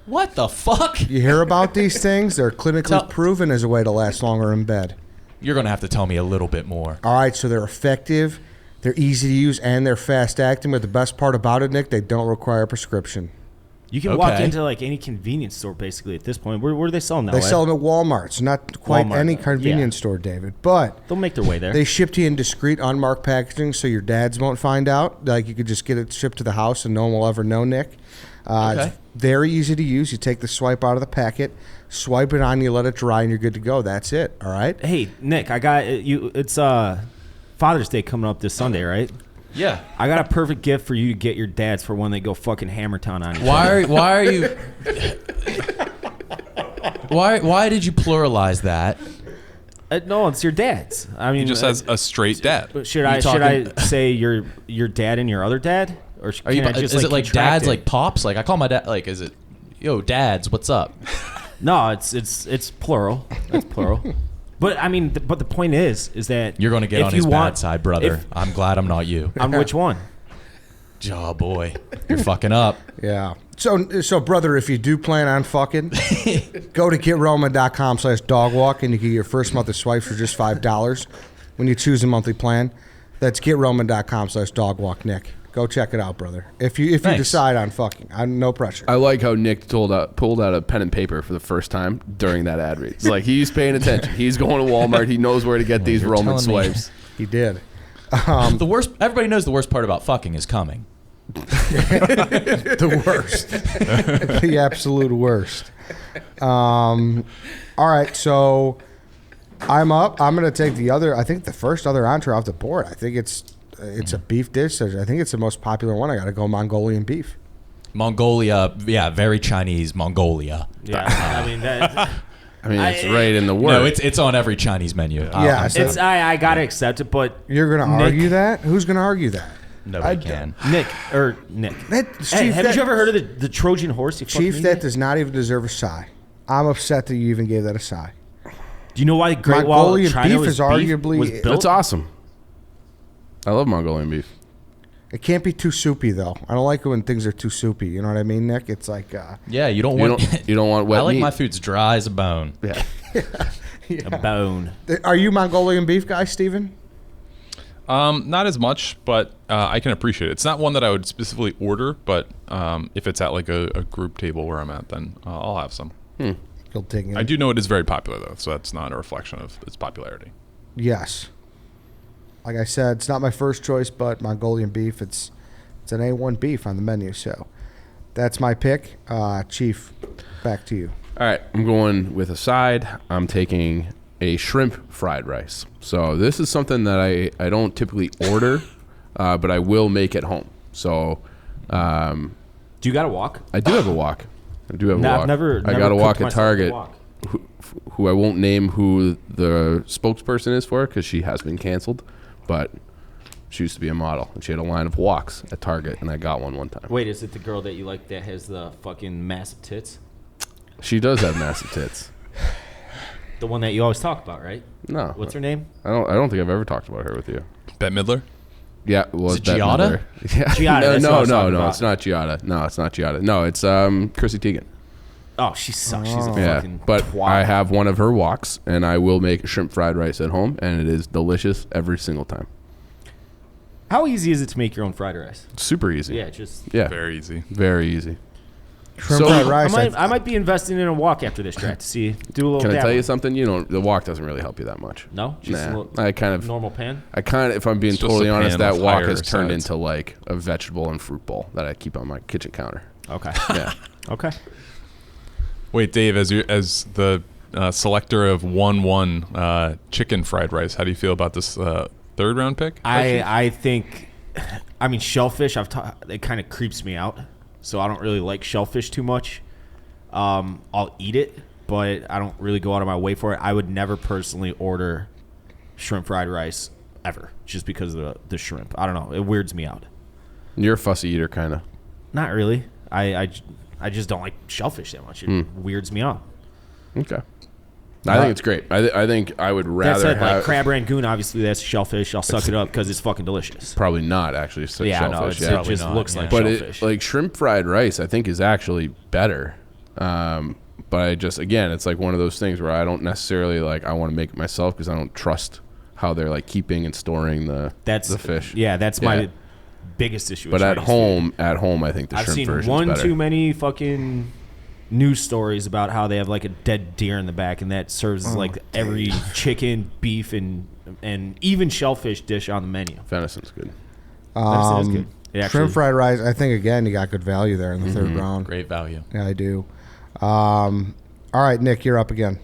What the fuck? You hear about these things? They're clinically proven as a way to last longer in bed. You're going to have to tell me a little bit more. All right, so they're effective, they're easy to use, and they're fast acting. But the best part about it, Nick, they don't require a prescription. You can walk Okay. into like any convenience store basically at this point. Where do they sell them now? They Ed? sell them at Walmart, so not quite Walmart, any though. convenience Yeah. store, David. But They'll make their way there. they ship to you in discreet, unmarked packaging, so your dads won't find out. Like you could just get it shipped to the house, and no one will ever know, Nick. Okay. It's very easy to use. You take the swipe out of the packet, swipe it on, you let it dry, and you're good to go. That's it. All right. Hey, Nick, I got you. It's Father's Day coming up this Sunday, right? Yeah. I got a perfect gift for you to get your dads for when they go fucking hammer town on each other. Why are you... Why did you pluralize that? No, it's your dads. I mean, He just has a straight dad. should You I talking- say your dad and your other dad, or Are you, can I just is it like contract dads it? like pops? Like I call my dad like is it yo dads, what's up? No, it's plural. It's plural. But I mean, but the point is that You're going to get if on you his want- bad side, brother. if- I'm glad I'm not you. on which one? Oh boy. You're fucking up. Yeah. So, brother, if you do plan on fucking, go to GetRoman.com/dogwalk and you get your first month of swipes for just $5 when you choose a monthly plan. That's GetRoman.com/dogwalk, Nick. Go check it out, brother. If you decide on fucking, no pressure. I like how Nick pulled out a pen and paper for the first time during that ad read. It's like he's paying attention. He's going to Walmart. He knows where to get these Roman swipes. He did. The worst. Everybody knows the worst part about fucking is coming. The worst. The absolute worst. All right, so I'm up. I'm going to take the first other entree off the board. I think it's a beef dish. I think it's the most popular one. I got to go Mongolian beef. Mongolia, yeah, very Chinese Mongolia. Yeah, I mean that. It's right in the word. No, it's on every Chinese menu. Yeah, I gotta accept it, but you're going to argue that? Who's going to argue that? Nobody can. Nick. Chief, have you ever heard of the Trojan horse? Chief, that does not even deserve a sigh. I'm upset that you even gave that a sigh. Do you know why the Great Wall of China beef is arguably was built? It's awesome. I love Mongolian beef. It can't be too soupy though. I don't like it when things are too soupy. You know what I mean, Nick? It's like yeah, you don't want wet I like meat. my foods dry as a bone. Yeah. A bone. Are you Mongolian beef guy, Steven? Not as much, but I can appreciate it. It's not one that I would specifically order, but if it's at like a group table where I'm at, then I'll have some. You'll take it. I do know it is very popular though, so that's not a reflection of its popularity. Yes. Like I said, it's not my first choice, but Mongolian beef, it's an A1 beef on the menu. So that's my pick. Chief, back to you. All right, I'm going with a side. I'm taking a shrimp fried rice. So this is something that I don't typically order, but I will make at home. So Do you got to walk? I do have a wok. I do have a No, wok. I've never I got a cooked wok at myself Target, a wok. who I won't name who the spokesperson is for because she has been canceled. But she used to be a model, and she had a line of woks at Target, and I got one time. Wait, is it the girl that you like that has the fucking massive tits? She does have massive tits. The one that you always talk about, right? No. What's her name? I don't think I've ever talked about her with you. Bette Midler? Yeah, it was Is it Bette Giada? Midler. Yeah. Giada, that's what I was talking No, about. it's not Giada. No, it's not Giada. No, it's Chrissy Teigen. Oh, she sucks. She's a Yeah, fucking but twat. I have one of her woks, and I will make shrimp fried rice at home, and it is delicious every single time. How easy is it to make your own fried rice? Super easy. Yeah, just... Yeah. Very easy. Very easy. Shrimp So- fried rice. I might be investing in a walk after this track to see. Do a little Can I tell dabble. you something? The wok doesn't really help you that much. No? Just a Nah, little I kind of, normal pan? if I'm being It's just totally a honest, pan that with wok higher has turned sides. into like a vegetable and fruit bowl that I keep on my kitchen counter. Okay. Yeah. Okay. Wait, Dave, as the selector of 1-1 chicken fried rice, how do you feel about this third round pick? I think... I mean, shellfish, it kind of creeps me out. So I don't really like shellfish too much. I'll eat it, but I don't really go out of my way for it. I would never personally order shrimp fried rice ever, just because of the shrimp. I don't know. It weirds me out. You're a fussy eater, kind of. Not really. I just don't like shellfish that much. It weirds me out. Okay. I think it's great. I think I would That rather said, have... like crab rangoon, obviously that's shellfish. I'll suck it up because it's fucking delicious. Probably not, actually. Yeah, shellfish. no, it just looks like But shellfish. like shrimp fried rice, I think is actually better. But I just, again, it's like one of those things where I don't necessarily I want to make it myself because I don't trust how they're like keeping and storing the fish. Yeah, that's my biggest issue. But with at Chinese food. home, I think the I've shrimp seen version one is better. too many fucking news stories about how they have like a dead deer in the back, and that serves as like every chicken, beef, and even shellfish dish on the menu. Venison's good. Venison is good. It actually- Shrimp fried rice. I think again you got good value there in the third round. Great value. Yeah, I do. All right, Nick, you're up again.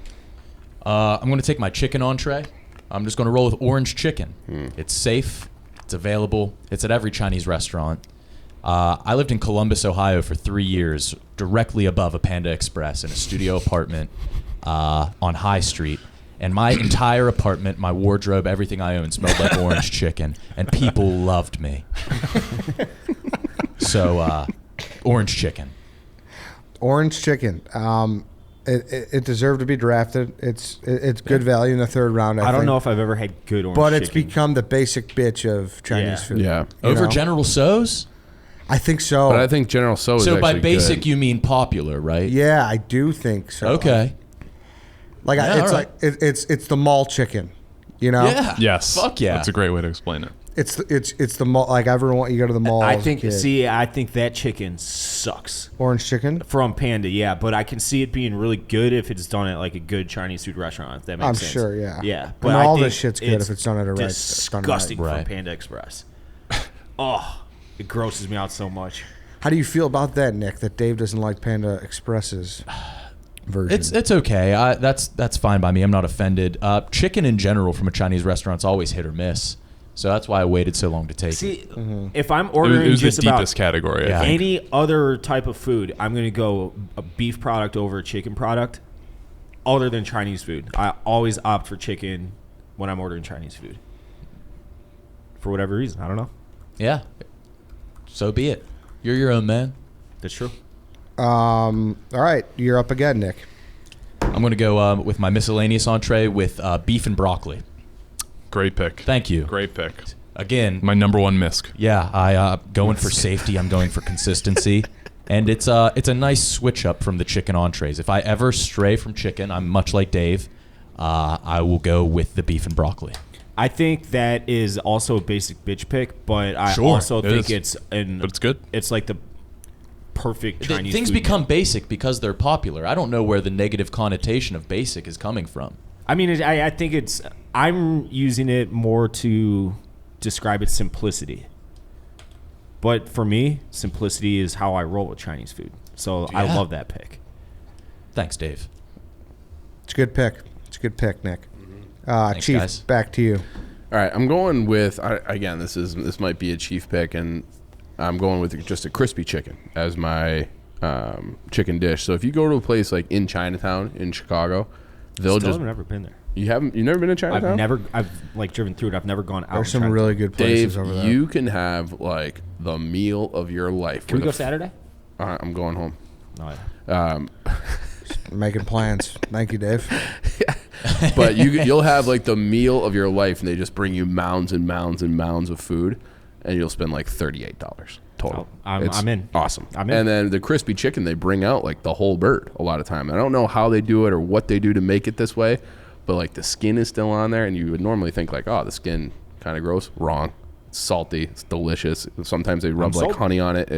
I'm going to take my chicken entree. I'm just going to roll with orange chicken. It's safe. It's available. It's at every Chinese restaurant. I lived in Columbus, Ohio for 3 years, directly above a Panda Express in a studio apartment on High Street. And my entire apartment, my wardrobe, everything I owned smelled like orange chicken. And people loved me. So, orange chicken. Orange chicken. It deserved to be drafted. It's good value in the third round. I don't think. know if I've ever had good orange But it's chicken. become the basic bitch of Chinese Yeah. food. Yeah. You Over know? General Tso's? I think so. But I think General So is So by actually basic, good. you mean popular, right? Yeah, I do think so. Okay. Like Yeah, it's all like it's the mall chicken, you know? Yeah. Yes. Fuck yeah. That's a great way to explain it. It's the mall. Like everyone, you go to the mall. I as a think. kid. See, I think that chicken sucks Orange chicken. from Panda. Yeah, but I can see it being really good if it's done at like a good Chinese food restaurant. If that makes I'm sense. sure, yeah. Yeah, I mean, all think this shit's good if it's done at a restaurant. disgusting Right. from Panda Express. Oh, it grosses me out so much. How do you feel about that, Nick? That Dave doesn't like Panda Express's version. It's okay. That's fine by me. I'm not offended. Chicken in general from a Chinese restaurant's always hit or miss. So that's why I waited so long to take it. See, if I'm It ordering was the just about deepest category, Yeah. I think. any other type of food, I'm going to go a beef product over a chicken product, other than Chinese food. I always opt for chicken when I'm ordering Chinese food. For whatever reason, I don't know. Yeah. So be it. You're your own man. That's true. All right, you're up again, Nick. I'm going to go with my miscellaneous entree with beef and broccoli. Great pick. Thank you. Great pick. Again, My number one misc. yeah, I going for safety. I'm going for consistency. And it's a nice switch up from the chicken entrees. If I ever stray from chicken, I'm much like Dave. I will go with the beef and broccoli. I think that is also a basic bitch pick, but I Sure, also it think is. but But it's good. It's like the perfect Chinese Things food become meal. basic because they're popular. I don't know where the negative connotation of basic is coming from. I mean, I think I'm using it more to describe its simplicity. But for me, simplicity is how I roll with Chinese food. So I Yeah. love that pick. Thanks, Dave. It's a good pick. It's a good pick, Nick. Thanks, Chief, guys. back to you. All right, I'm going with again. This might be a chief pick, and I'm going with just a crispy chicken as my chicken dish. So if you go to a place like in Chinatown in Chicago, they'll Still just have never been there. you've never been to Chinatown? I've like driven through it. I've never gone out. There's some and tried really it. good places Dave, over there. you can have like the meal of your life. Can we where go the Saturday? I'm going home. No, yeah. Making plans. Thank you, Dave. But you'll have like the meal of your life, and they just bring you mounds and mounds and mounds of food, and you'll spend like $38 total. I'm in. Awesome. I'm in. And then the crispy chicken, they bring out like the whole bird a lot of time. I don't know how they do it or what they do to make it this way, but like the skin is still on there, and you would normally think like, oh, the skin kind of gross. Wrong. It's salty. It's delicious. Sometimes they rub like sold. honey on it.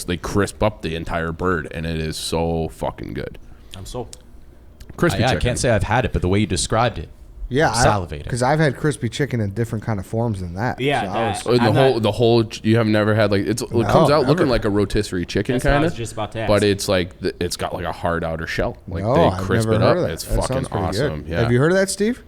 They crisp up the entire bird, and it is so fucking good. I'm sold. Crispy I chicken. can't say I've had it, but the way you described it, Yeah, salivating. Because I've had crispy chicken in different kind of forms than that. Yeah, So I was- Oh, I'm the whole you have never had like it comes out never. looking like a rotisserie chicken That's what I kind was of, just about to ask. but it's like it's got like a hard outer shell. Like No, they I've crisp never it heard up. of that. It's That fucking sounds pretty good. awesome. Yeah. Have you heard of that, Steve?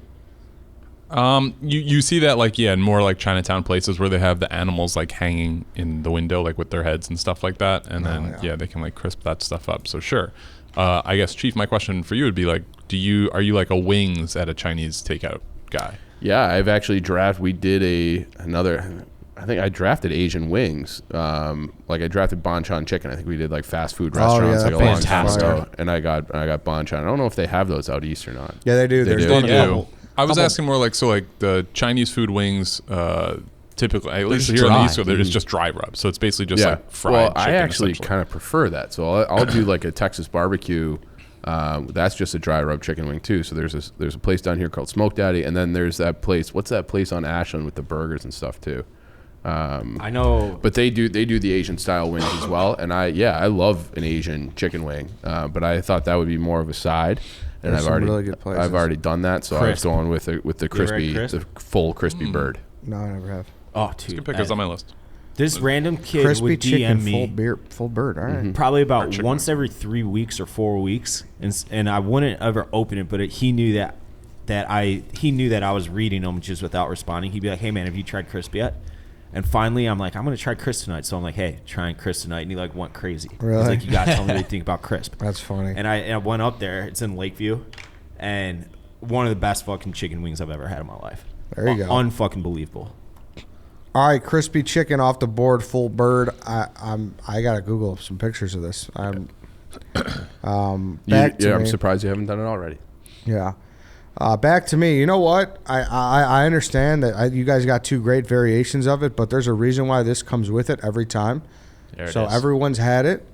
You see that like in more like Chinatown places where they have the animals like hanging in the window like with their heads and stuff like that, and then yeah. they can like crisp that stuff up. So sure, I guess Chief, my question for you would be like, are you like a wings at a Chinese takeout guy? Yeah, I've actually we did another. I think I drafted Asian wings. Like I drafted banchan chicken. I think we did like fast food restaurants yeah, like a that long time fantastic. ago, and I got banchan. I don't know if they have those out east or not. Yeah, they do. They There's do. one They a do. couple. I was asking more like the Chinese food wings. Typically, at least just here on the dry. East Coast, they're just dry rub. So it's basically just like fried. Well, I chicken, actually essentially. kind of prefer that. So I'll do like a Texas barbecue. That's just a dry rub chicken wing too. So there's a place down here called Smoke Daddy, and then there's that place. What's that place on Ashland with the burgers and stuff too? I know. But they do the Asian style wings as well. And I love an Asian chicken wing. But I thought that would be more of a side. And There's I've some already really good places. I've already done that. So I was Crisp. going with the ever had crispy, crisp? the full crispy bird. No, I never have. Oh, Good dude. pick is on my list. This random kid Crispy would chicken, DM me full bird. All right. probably about chicken once every 3 weeks or 4 weeks, and I wouldn't ever open it, but he knew that I was reading them just without responding. He'd be like, "Hey man, have you tried crisp yet?" And finally, I'm like, "I'm gonna try crisp tonight." So I'm like, "Hey, trying crisp tonight," and he like went crazy. Really? He's like, "You gotta tell me what you think about crisp." That's funny. And I went up there. It's in Lakeview, and one of the best fucking chicken wings I've ever had in my life. There you go. Unfucking believable. All right, crispy chicken off the board, full bird. I gotta Google some pictures of this. Back to I'm me. surprised you haven't done it already. Yeah. Back to me. You know what? I understand that you guys got 2 great variations of it, but there's a reason why this comes with it every time. There it So is. everyone's had it.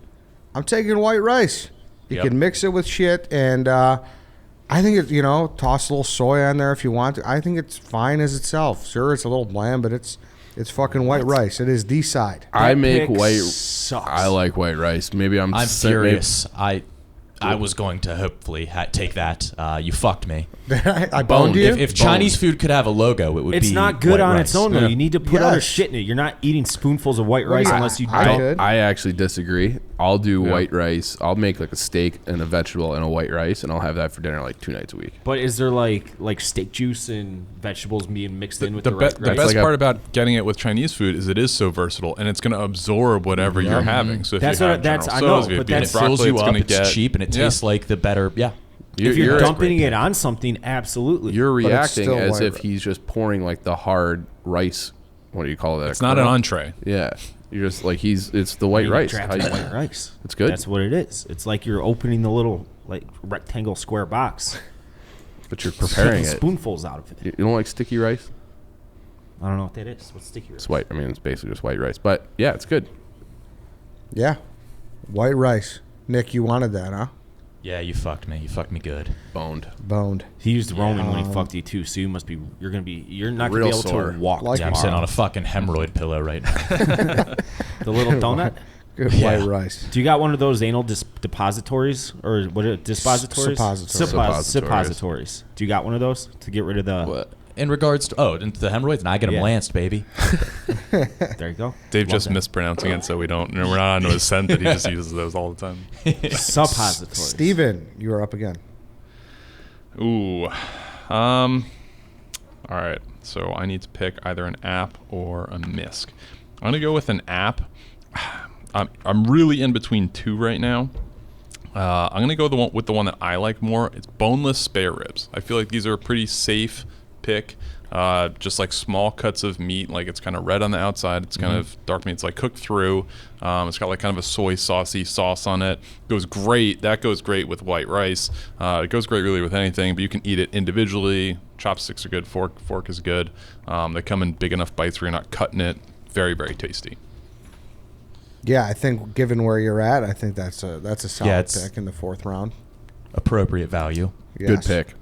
I'm taking white rice. You Yep. can mix it with shit, and I think it. Toss a little soy on there if you want to. I think it's fine as itself. Sure, it's a little bland, but it's fucking white rice. It is the side. I make pick white. sucks. I like white rice. Maybe I'm furious. I was going to hopefully take that. You fucked me. I boned you. If Chinese food could have a logo, it would be. It's not good white on rice. its own, though. Yeah. You need to put other Yes. shit in it. You're not eating spoonfuls of white rice do you- unless you I don't. could. I actually disagree. I'll do white rice. I'll make like a steak and a vegetable and a white rice, and I'll have that for dinner like 2 nights a week. But is there like steak juice and vegetables being mixed in with the, The right rice? best like a- part about getting it with Chinese food is it is so versatile and it's going to absorb whatever you're having. So if That's you what- have that's- General I know, Tso's, if you but have beef And that's- it broccoli, fills you it's up. going to It's get cheap and it tastes like the better. Yeah. If you're dumping it on something, absolutely. You're it's reacting still as white if rice. he's just pouring like the hard rice. What do you call that? It's not an entree. Yeah, you're just like it's the white You rice. draft How you- white rice. It's good. That's what it is. It's like you're opening the little like rectangle square box, but you're preparing taking it. spoonfuls out of it. You don't like sticky rice? I don't know what that is. What's sticky rice? It's white. I mean, it's basically just white rice. But yeah, it's good. Yeah, white rice. Nick, you wanted that, huh? Yeah, you fucked me. You fucked me good. Boned. Boned. He used Roman when he fucked you too, so you must be. You're not gonna Real be able sore. to walk. Like Yeah, I'm sitting on tomorrow. a fucking hemorrhoid pillow right now. The little donut. Good Yeah. white rice. Do you got one of those anal depositories or what? Are it, dispositories? Suppositories. Suppositories. Do you got one of those to get rid of the? What? In regards to into the hemorrhoids, and I get them Yeah. lanced, baby. There you go. Dave Love just that. mispronouncing it, so we're not onto his scent that he just uses those all the time. Suppositories. Steven, you are up again. Ooh. All right. So I need to pick either an app or a misc. I'm gonna go with an app. I'm really in between 2 right now. I'm gonna go with the one that I like more. It's boneless spare ribs. I feel like these are a pretty safe pick. Just like small cuts of meat, like it's kind of red on the outside. It's kind of dark meat. It's like cooked through. It's got like kind of a soy saucy sauce on it. Goes great. That goes great with white rice. It goes great really with anything, but you can eat it individually. Chopsticks are good. Fork is good. They come in big enough bites where you're not cutting it. Very, very tasty. Yeah, I think given where you're at, I think that's a solid it's- pick in the 4th round. Appropriate value. Yes. Good pick.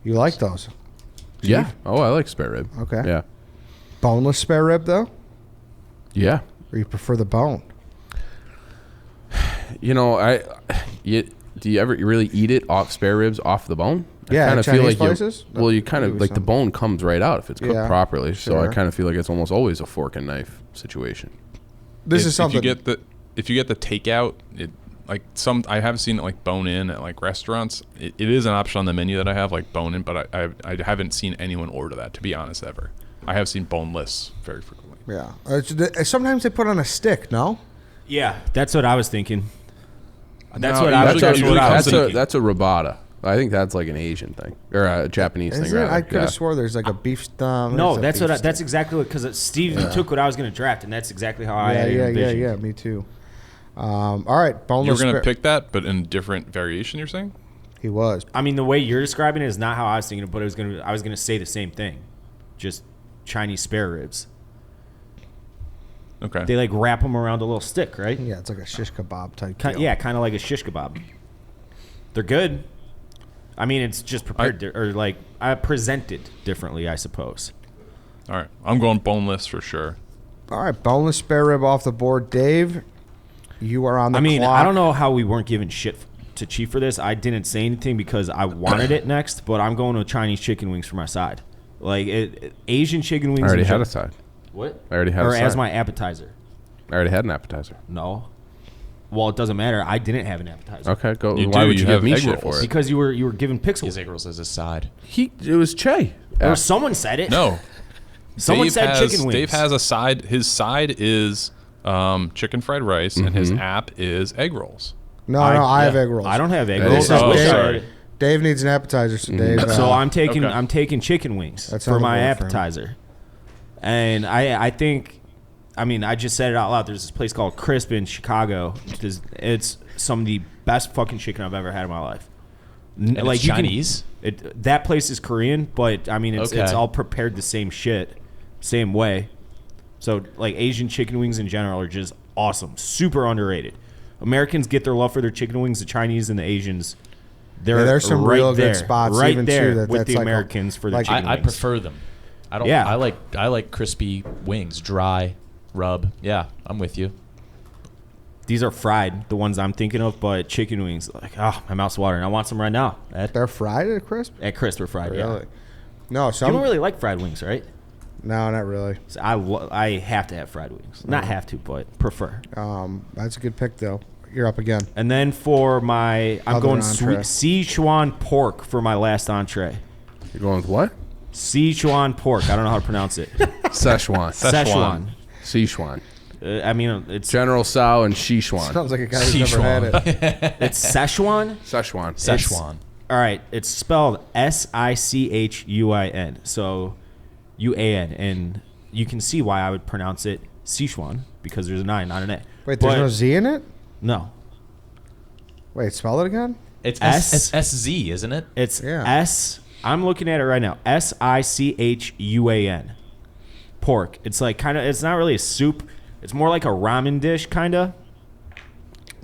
You like those? Yeah. Oh, I like spare rib. Okay. Yeah. Boneless spare rib though, Yeah. or you prefer the bone? You know, do you ever really eat it off spare ribs off the bone? Yeah, I kind at of feel Chinese like places? well, you kind of Maybe like the some. bone comes right out if it's cooked Yeah, properly. So I sure. kind of feel like it's almost always a fork and knife situation. This is something. If you get the takeout, I have seen it like bone in at like restaurants. It is an option on the menu that I have like bone in, but I haven't seen anyone order that, to be honest, ever. I have seen boneless very frequently. Yeah. Sometimes they put on a stick. No. Yeah, that's what I was thinking. That's No, what I was. usually- That's usually what I was comes in- thinking. That's a robata. I think that's like an Asian thing or a Japanese Is thing, it? rather. I could Yeah. have swore there's like a beef stomach. No, that's exactly what. Because Steve took what I was going to draft, and that's exactly how I had it envisioned. Yeah. Me too. All right, You were boneless. going to spare- pick that, but in a different variation, you're saying? He was. I mean, the way you're describing it is not how I was thinking, but I was gonna say the same thing, just Chinese spare ribs. Okay. They like wrap them around a little stick, right? Yeah, it's like a shish kebab type. Kind, deal. yeah, kind of like a shish kebab. They're good. I mean, it's just prepared or like presented differently, I suppose. All right. I'm going boneless for sure. All right, boneless spare rib off the board. Dave, you are on the clock. I don't know how we weren't giving shit to Chief for this. I didn't say anything because I wanted it next, but I'm going with Chinese chicken wings for my side. Like Asian chicken wings. I already and had a side. What? I already had or a as side. my appetizer. I already had an appetizer. No. Well, it doesn't matter. I didn't have an appetizer. Okay, go. You Why do, would you you give have me egg shit rolls. for it? Because you were giving His pixels. egg rolls as a side. It was Che. Or someone said it. No. Someone Dave said has, chicken wings. Dave has a side. His side is chicken fried rice, and his app is egg rolls. No, I have egg rolls. I don't have egg That rolls. is- I oh, wish I sorry. had- Dave needs an appetizer, so Dave. So I'm taking Okay. I'm taking chicken wings That's for on the my board for him. appetizer, and I think, I mean, I just said it out loud. There's this place called Crisp in Chicago. It's some of the best fucking chicken I've ever had in my life. And like it's you can- Chinese? that place is Korean, but I mean it's Okay. all prepared the same shit, same way. So like Asian chicken wings in general are just awesome, super underrated. Americans get their love for their chicken wings. The Chinese and the Asians, there's some right real there, good spots right even there too. That's with the like Americans for the like- chicken I wings. prefer them. I don't. Yeah. I like crispy wings, dry, rub. Yeah, I'm with you. These are fried, the ones I'm thinking of, but chicken wings, like, oh, my mouth's watering. I want some right now. They're fried at crisp. At Crisp, we're fried, yeah. Really? No, You some. don't really like fried wings, right? No, not really. So I have to have fried wings. Not have to, but prefer. That's a good pick though. You're up again. And then for I'm Other going entree. Sichuan pork for my last entree. You're going with what? Sichuan pork. I don't know how to pronounce it. Szechuan. Szechuan. Sichuan. I mean, it's General Tso and Sichuan. Sounds like a guy who's never had it. it's Szechuan. Szechuan. Szechuan. All right, it's spelled Sichuin. So UAN, and you can see why I would pronounce it Sichuan because there's an I, not an A. Wait, there's But no Z in it? no. Wait, spell it again? It's S- SZ, isn't it? It's Yeah. S. I'm looking at it right now. Sichuan. Pork. It's like kind of. It's not really a soup. It's more like a ramen dish, kind of.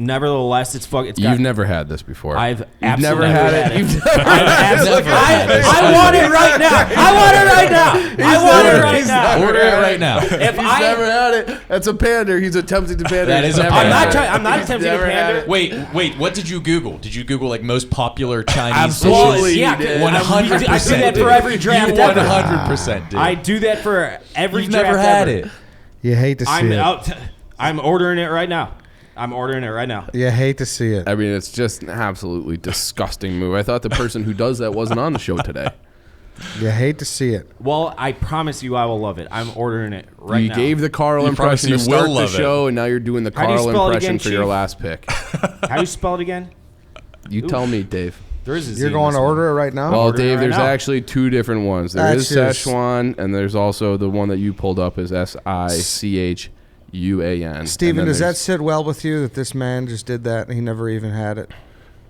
Nevertheless, it's got. You've never had this before. I've You've absolutely never had it. You've You've I want it right now. I want it right now. I want it right now. Order it right now. If He's never had it. That's a pander. He's attempting to pander. That He's is a never pander. had it. I'm not attempting to never had pander. it. Wait. What did you Google? Did you Google like most popular Chinese Absolutely. dishes? Yeah, He did. 100%. I do that for every draft You ever. 100% did. I do that for every You've draft never had ever. it. You hate to see I'm it. out. I'm ordering it right now. I'm ordering it right now. You hate to see it. I mean, it's just an absolutely disgusting move. I thought the person who does that wasn't on the show today. You hate to see it. Well, I promise you I will love it. I'm ordering it right You now. gave the Carl You promise impression to you start will the love it. show, and now you're doing the How do you Carl spell it impression again, for your Chief? last pick. How do you spell it again? You tell me, Dave. There is a Z You're in going this to one. order it right now? Well, ordering it Dave, right there's now. actually two different ones. There That's is just- Szechuan, and there's also the one that you pulled up is Sichuan. Steven, And then does that there's- sit well with you that this man just did that and he never even had it?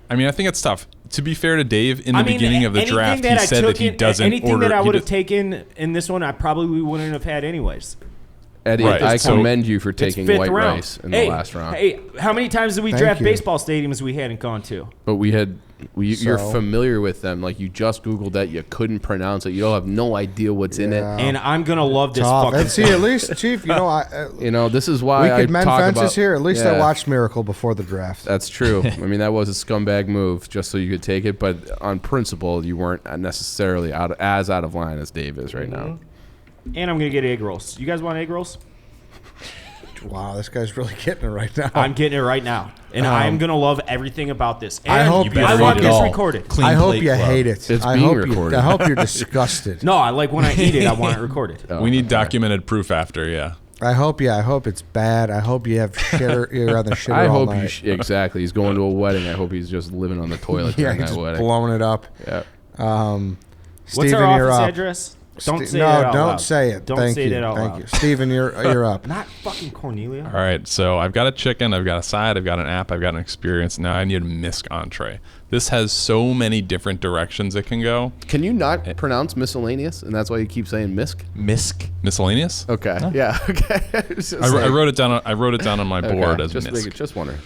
I mean, I think it's tough. To be fair to Dave, in the beginning of the anything draft, that he I said took that he in- doesn't anything order. that I he would have does- taken in this one, I probably wouldn't have had anyways. Eddie, Right. I So- commend you for It's taking fifth white round. rice in Hey, the last round. Hey, how many times did we Thank draft you. baseball stadiums we hadn't gone to? But you're So- familiar with them. Like, you just Googled that. You couldn't pronounce it. You don't have no idea what's in it. Yeah. And I'm gonna love this Tough. fucking. And see, at least, Chief, you know, You know, this is why we I could mend talk fences about, here. At least I Yeah, watched Miracle before the draft. That's true. I mean, that was a scumbag move just so you could take it. But on principle, you weren't necessarily as out of line as Dave is right now. And I'm gonna get egg rolls. You guys want egg rolls? Wow, this guy's really getting it right now. I'm getting it right now, and I'm gonna love everything about this. And I hope You you better I read want it this all. recorded. Clean I hope Plate you Club. hate it. It's I being hope recorded. I hope you're disgusted. No, I like when I eat it. I want it recorded. Oh, We need okay. documented proof after, yeah. I hope it's bad. I hope you have shitter. You're on the shitter I all hope night. exactly. He's going to a wedding. I hope he's just living on the toilet Yeah, during he's that just wedding. blowing it up. Yeah. What's Steven, our you're office up. address? Don't say no, that out don't loud. say it. Don't Thank say you. that out Thank loud. you, Steven. You're up. Not fucking Cornelia. All right, so I've got a chicken, I've got a side, I've got an app, I've got an experience. Now I need a misc entree. This has so many different directions it can go. Can you not pronounce miscellaneous? And that's why you keep saying misc? Misc. Okay. Miscellaneous? Yeah. Okay. I wrote it down. I wrote it down on my board as just misc. just wondering.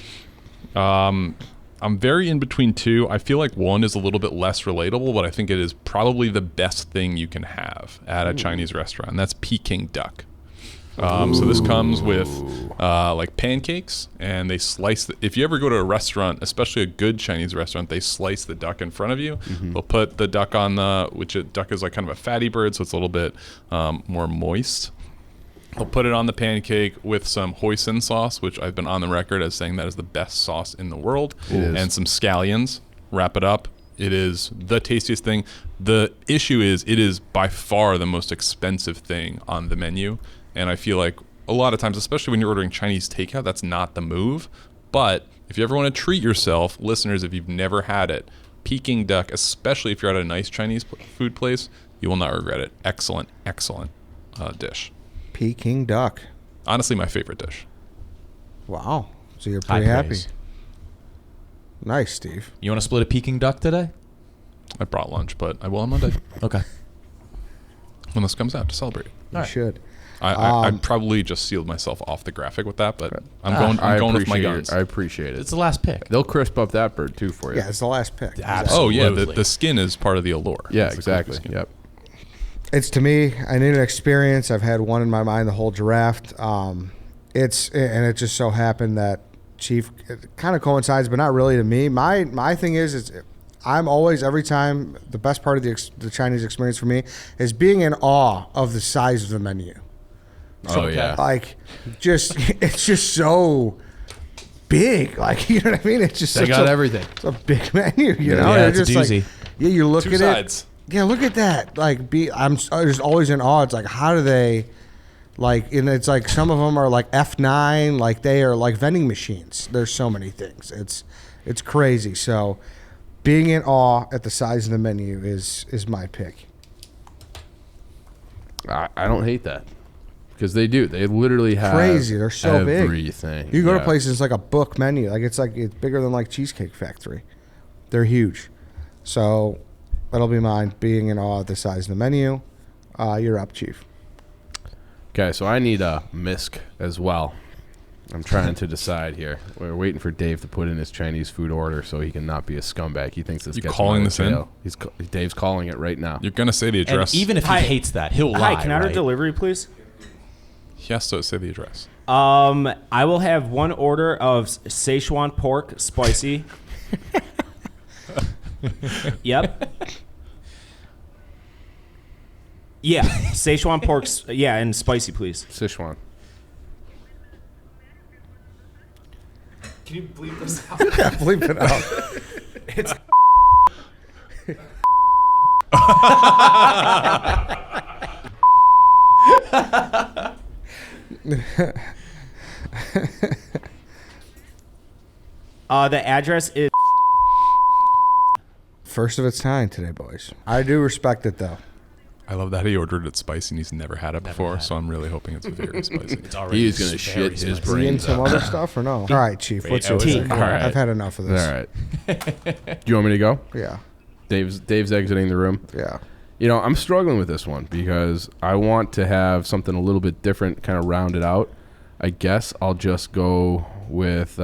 I'm very in between two. I feel like one is a little bit less relatable, but I think it is probably the best thing you can have at a Chinese restaurant. And that's Peking duck. So this comes with like pancakes, and they slice. If you ever go to a restaurant, especially a good Chinese restaurant, they slice the duck in front of you. They'll put the duck on duck is like kind of a fatty bird, so it's a little bit more moist. They'll put it on the pancake with some hoisin sauce, which I've been on the record as saying that is the best sauce in the world, and some scallions. Wrap it up. It is the tastiest thing. The issue is it is by far the most expensive thing on the menu, and I feel like a lot of times, especially when you're ordering Chinese takeout, that's not the move. But if you ever want to treat yourself, listeners, if you've never had it, Peking duck, especially if you're at a nice Chinese food place, you will not regret it. Excellent, excellent dish. Peking duck. Honestly, my favorite dish. Wow. So you're High pretty happy. praise. Nice, Steve. You want to split a Peking duck today? I brought lunch, but I will on Monday Okay. when this comes out to celebrate. You should. I probably just sealed myself off the graphic with that, but I'm going with my guns. I appreciate it. It's the last pick. They'll crisp up that bird too for you. Yeah, it's the last pick. Oh yeah, Absolutely. the skin is part of the allure. Yeah, It's the exactly. skin. Yep. It's to me, I need an experience. I've had one in my mind the whole draft. And it just so happened that Chief kind of coincides, but not really to me. My thing is I'm always, every time, the best part of the Chinese experience for me is being in awe of the size of the menu. Oh yeah. Like, it's just so big. Like, you know what I mean? It's just They got everything. It's a big menu. You know, Yeah, You're it's a just like, doozy. yeah, you look Two at sides. it. Yeah, look at that. Like, I'm just always in awe. It's like, how do they, like, and it's like some of them are like F9, like they are like vending machines. There's so many things. It's crazy. So, being in awe at the size of the menu is my pick. I don't hate that. Because they do. They literally have Crazy. They're so big. everything. You go to Yeah. places, it's like a book menu. It's bigger than like Cheesecake Factory. They're huge. So that'll be mine. Being in awe at the size of the menu. You're up, Chief. Okay, so I need a misc as well. I'm trying to decide here. We're waiting for Dave to put in his Chinese food order so he can not be a scumbag. He thinks this You gets calling him out this of in? jail. Dave's calling it right now. You're gonna say the And address. even if he Hi. hates that, he'll lie. Hi, can I order right? delivery, please? he has to say the address. I will have one order of Szechuan pork, spicy. Yep. Yeah, Szechuan pork, yeah, and spicy, please. Sichuan. Can you bleep this out? Yeah, bleep it out. It's the address is First of its kind today, boys. I do respect it, though. I love that he ordered it spicy and he's never had it before, had so I'm really hoping it's very spicy. It's already He is going to very shit his spicy. Are you in brains some out. other stuff or no? All right, Chief. What's your Tea. pick? All right. I've had enough of this. All right. Do you want me to go? Yeah. Dave's exiting the room. Yeah. You know, I'm struggling with this one because I want to have something a little bit different, kind of round it out. I guess I'll just go with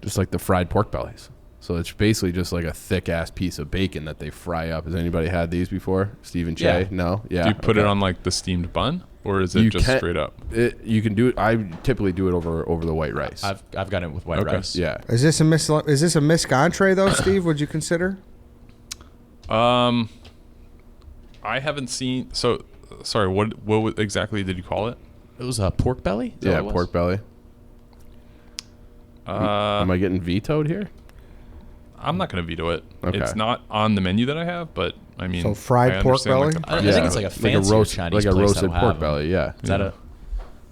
just like the fried pork bellies. So it's basically just like a thick ass piece of bacon that they fry up. Has anybody had these before? Steve and Cheah? Yeah. No? Yeah. Do you put it Okay. on like the steamed bun, or is it You just can- straight up? You can do it. I typically do it over the white rice. I've got it with white Okay. rice. Yeah. Is this a misc entree though, Steve? Would you consider? I haven't seen. So, sorry. What exactly did you call it? It was a pork belly. Is that Yeah, what it was? pork belly. Am I getting vetoed here? I'm not going to veto it. Okay. It's not on the menu that I have, but I mean, So fried I pork understand, belly? the I price. think it's like a fancier roast, Chinese like a place roasted that'll pork have belly. Yeah. Is that a?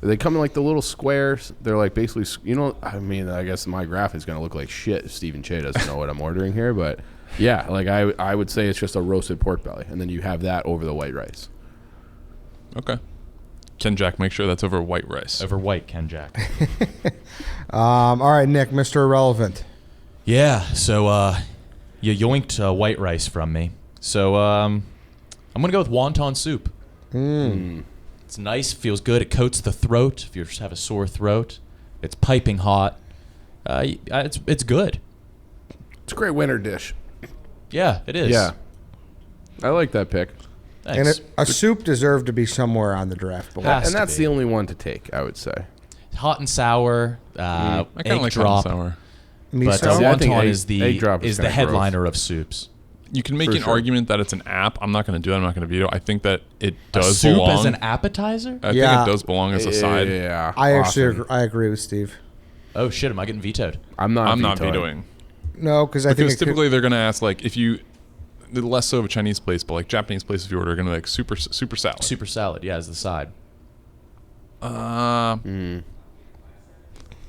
They come in like the little squares. They're like basically, you know, I mean, I guess my graph is going to look like shit if Steve and Cheah doesn't know what I'm ordering here. But yeah, like I would say it's just a roasted pork belly. And then you have that over the white rice. Okay. Ken Jack, make sure that's over white rice. Over white, Ken Jack. All right, Nick, Mr. Irrelevant. Yeah, so you yoinked white rice from me. So I'm going to go with wonton soup. It's nice, feels good. It coats the throat if you just have a sore throat. It's piping hot. It's good. It's a great winter dish. Yeah, it is. Yeah. I like that pick. Thanks. And a soup deserved to be somewhere on the draft board. Has And to that's be. the only one to take, I would say. Hot and sour, I kind egg of like drop. hot and sour. Miso? But See, I think wonton egg- is the egg drop is is the kinda gross. headliner of soups. You can make For an sure. argument that it's an app. I'm not going to do it. I'm not going to veto. I think that it A does soup belong. as an appetizer? I Yeah. think it does belong as a side. Yeah. I actually often. I agree with Steve. Oh shit, am I getting vetoed? I'm not I'm not vetoing. vetoing. No, because I think Because it could, typically they're going to ask, like, if you, less so of a Chinese place, but like Japanese place, if you order, are going to be like super salad. Super salad, yeah, as the side.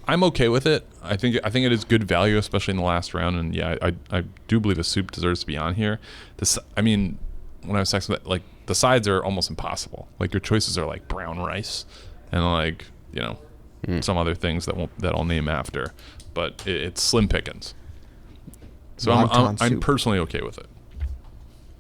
I'm okay with it. I think it is good value, especially in the last round. And yeah, I do believe the soup deserves to be on here. I mean, when I was texting that, like the sides are almost impossible. Like your choices are like brown rice and like some other things that I'll name after. But it's slim pickings. So Wonton I'm soup. personally okay with it.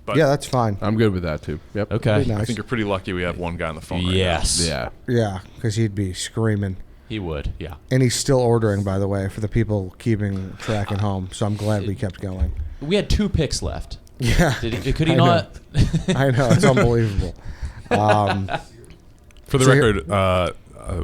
But Yeah, that's fine. I'm good with that too. Yep. Okay. Nice. I think you're pretty lucky we have one guy on the phone right Yes. Yeah. Yeah, because he'd be screaming. He would. Yeah. And he's still ordering, by the way, for the people keeping track at home. So I'm glad we kept going. We had 2 picks left. Yeah. Could he I know. not? I know. It's unbelievable. now. For the So record,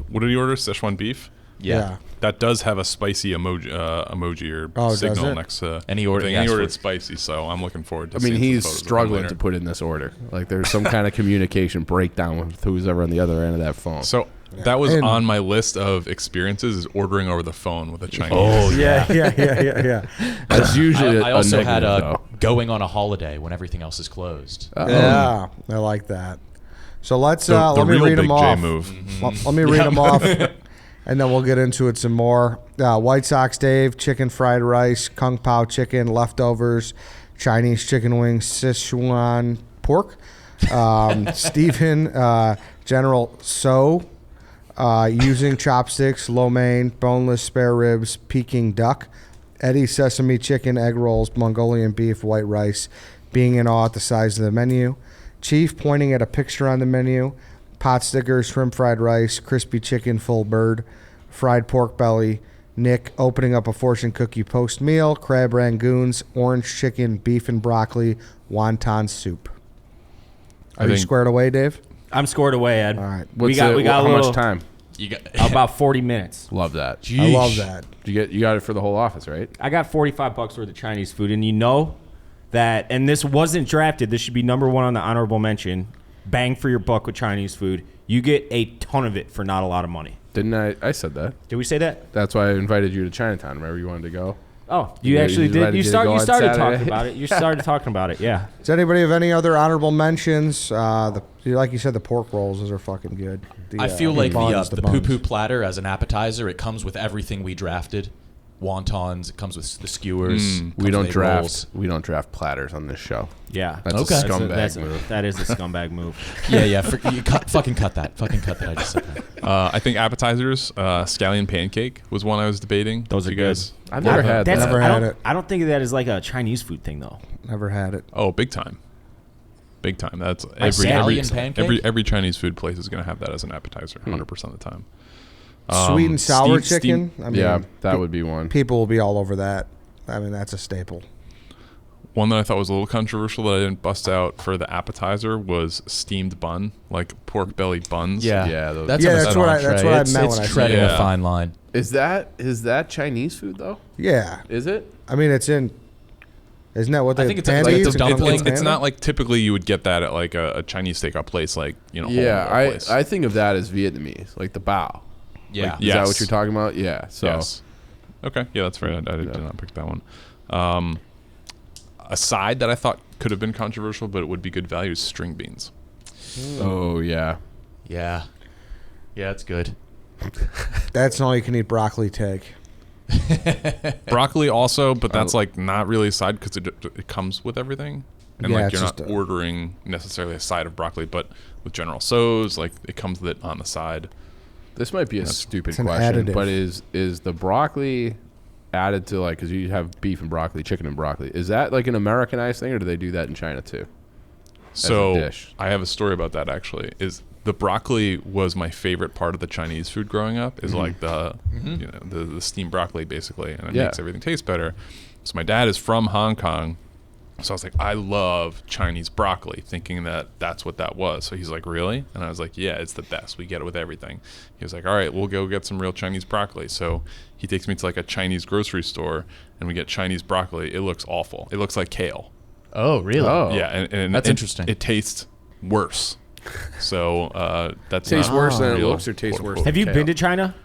what did he order? Szechuan beef? Yeah. That does have a spicy emoji or does signal it? next to And he ordered- the thing. he He asked ordered for- spicy, so I'm looking forward to I mean, seeing he's some photos of him struggling later. to put in this order. Like, there's some kind of communication breakdown with who's ever on the other end of that phone. So that was And- on my list of experiences is ordering over the phone with a Chinese. Oh, Yeah. That's usually I a also negative, had though. going on a holiday when everything else is closed. Yeah. I like that. So let's The let me real read Big them J off. move. Let me read them off, and then we'll get into it some more. White Sox Dave, chicken fried rice, Kung Pao chicken, leftovers, Chinese chicken wings, Sichuan pork. Stephen, General So, using chopsticks, lo mein, boneless spare ribs, Peking duck. Eddie, sesame chicken, egg rolls, Mongolian beef, white rice, being in awe at the size of the menu. Chief pointing at a picture on the menu. Pot stickers, shrimp fried rice, crispy chicken, full bird, fried pork belly. Nick opening up a fortune cookie post meal, crab rangoons, orange chicken, beef and broccoli, wonton soup. I Are you think- squared away, Dave? I'm scored away, Ed. All right. We got a how little, much time? You got About 40 minutes. Love that. I love that. You got it for the whole office, right? I got $45 worth of Chinese food, and you know that, and this wasn't drafted. This should be number 1 on the honorable mention. Bang for your buck with Chinese food. You get a ton of it for not a lot of money. Didn't I? I said that. Did we say that? That's why I invited you to Chinatown. Remember you wanted to go? Oh, you Yeah, actually you did. invited You you to go on started Saturday. talking about it. You started talking about it. Yeah. Does anybody have any other honorable mentions? Like you said, the pork rolls, those are fucking good. I feel like buns, the buns. poo-poo platter as an appetizer, it comes with everything we drafted. Wontons, it comes with the skewers. comes We with don't egg draft. rolls. We don't draft platters on this show. Yeah. That's Okay. a scumbag move. That is a scumbag move. Yeah. Fucking cut that. Fucking cut that. I just said that. I think appetizers, scallion pancake was one I was debating. Those are You good. guys- I've never had That's, that. Never I had don't, it. I don't think of that as like a Chinese food thing, though. Never had it. Oh, big time. Big time. That's scallion pancake? every Chinese food place is going to have that as an appetizer 100% of the time. Sweet and sour Steve- chicken. I mean, Yeah, that would be one. people will be all over that. I mean, that's a staple. One that I thought was a little controversial that I didn't bust out for the appetizer was steamed bun, like pork belly buns. Yeah, those- that's Yeah, almost that's an what I- entree. that's what I It's- meant when I It's said treading that. a fine line. Is that Chinese food though? Yeah, Is it? I mean, it's in. Isn't that what they? I think it's like pandas? the It's, dumpling. it's not like typically you would get that at like a Chinese steakhouse place, like Yeah, hole-in-the-wall place. I think of that as Vietnamese, like the bao. Yeah. Like, is that what you're talking about? Yeah. So Yes. Okay. Yeah, that's fair. I did not pick that one. A side that I thought could have been controversial, but it would be good value is string beans. Oh yeah. Yeah. Yeah, it's good. That's all you can eat broccoli take. Broccoli also, but that's Oh. like not really a side because it comes with everything. And Yeah, like it's you're not just a- ordering necessarily a side of broccoli, but with General So's, like it comes with it on the side. This might be a stupid it's an question, additive. but is the broccoli added to like because you have beef and broccoli, chicken and broccoli? Is that like an Americanized thing, or do they do that in China too? So dish. I have a story about that actually. Is the broccoli was my favorite part of the Chinese food growing up. Is like the the steamed broccoli basically, and it Yeah. makes everything taste better. So my dad is from Hong Kong. So I was like, I love Chinese broccoli, thinking that that's what that was. So he's like, really? And I was like, yeah, it's the best. We get it with everything. He was like, all right, we'll go get some real Chinese broccoli. So he takes me to like a Chinese grocery store, and we get Chinese broccoli. It looks awful. It looks like kale. Oh, really? Oh. Yeah, and That's it- interesting. It tastes worse. So that's Tastes not worse than it real, looks, or tastes quote, worse unquote. Have you kale. been to China?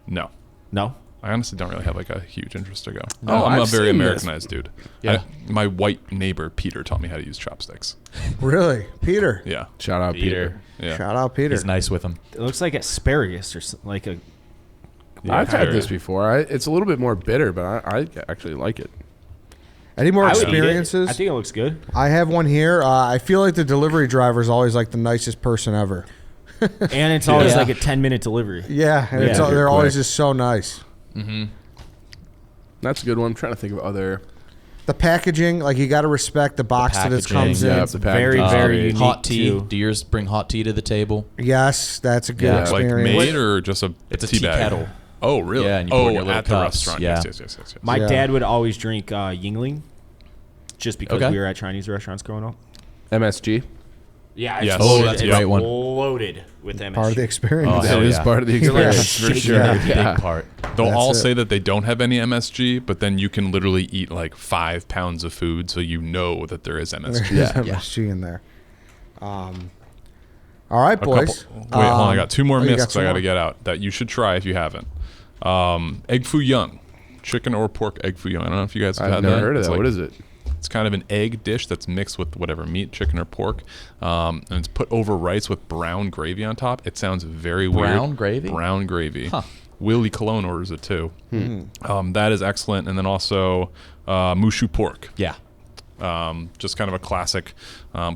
No. No. I honestly don't really have like a huge interest to go. No, I'm a I've very seen this. Americanized dude. Yeah. My white neighbor Peter taught me how to use chopsticks. Really, Peter? Yeah. Shout out Peter. Yeah. Shout out Peter. He's nice with them. It looks like asparagus or like a. I've had Peter. this before. It's a little bit more bitter, but I actually like it. Any more I would eat it. experiences? I think it looks good. I have one here. I feel like the delivery driver is always like the nicest person ever. And it's always Yeah. like a 10-minute delivery. Yeah, and Yeah. they're You're always quick. just so nice. That's a good one. I'm trying to think of other. The packaging, like you got to respect the box that it comes packaging, in. Yeah, It's the very, packaging. very unique Hot tea. too. Do yours bring hot tea to the table? Yes, that's a good Yeah. Like experience. made or just a It's a tea tea bag? kettle. Oh, really? Yeah, and you pour it in your little at the cups. restaurant. Yeah. Yes. My Yeah. dad would always drink Yingling, just because Okay. we were at Chinese restaurants growing up. MSG. Yeah, Yes. Oh, that's a great one. Loaded with MSG. Part of the experience. Oh, That hell is yeah. part of the like experience for shaking sure. it. Yeah. Big part. They'll That's all it. say that they don't have any MSG, but then you can literally eat like 5 pounds of food, so you know that there is MSG. There's Yeah. MSG in there. All right, boys. Wait, hold on. I got 2 more you got miscs two I got to more? get out that you should try if you haven't. Egg foo young, chicken or pork egg foo young. I don't know if you guys have I've had never that. heard of It's that. like- What is it? It's kind of an egg dish that's mixed with whatever meat, chicken or pork, and it's put over rice with brown gravy on top. It sounds very weird. Brown gravy? Brown gravy. Huh. Willie Cologne orders it too. That is excellent. And then also mushu pork. Yeah. Just kind of a classic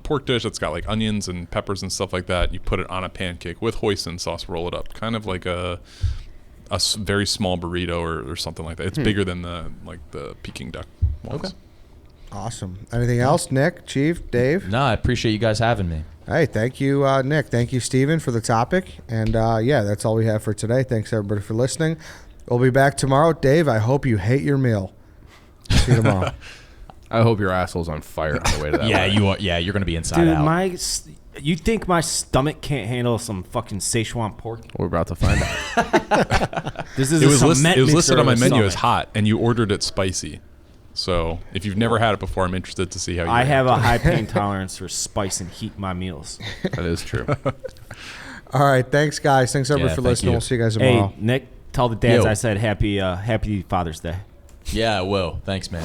pork dish that's got like onions and peppers and stuff like that. You put it on a pancake with hoisin sauce, roll it up, kind of like a very small burrito or something like that. It's bigger than the Peking duck ones. Okay. Awesome. Anything else, Nick, Chief, Dave? No, I appreciate you guys having me. Hey, thank you, Nick. Thank you, Steven, for the topic. And yeah, that's all we have for today. Thanks, everybody, for listening. We'll be back tomorrow. Dave, I hope you hate your meal. See you tomorrow. I hope your asshole's on fire on the way to that. Yeah, wedding. you are. Yeah, you're gonna be inside Dude, out. you think my stomach can't handle some fucking Szechuan pork? We're about to find out. This is It a was, cement it was mixer listed on my of a menu as stomach. hot, and you ordered it spicy. So if you've never had it before, I'm interested to see how you I have a react. high pain tolerance for spice and heat in my meals. That is true. All right. Thanks, guys. Thanks, everybody, Yeah, for thank listening. you. We'll see you guys tomorrow. Hey, Nick, tell the dads Yo. I said happy Father's Day. Yeah, I will. Thanks, man.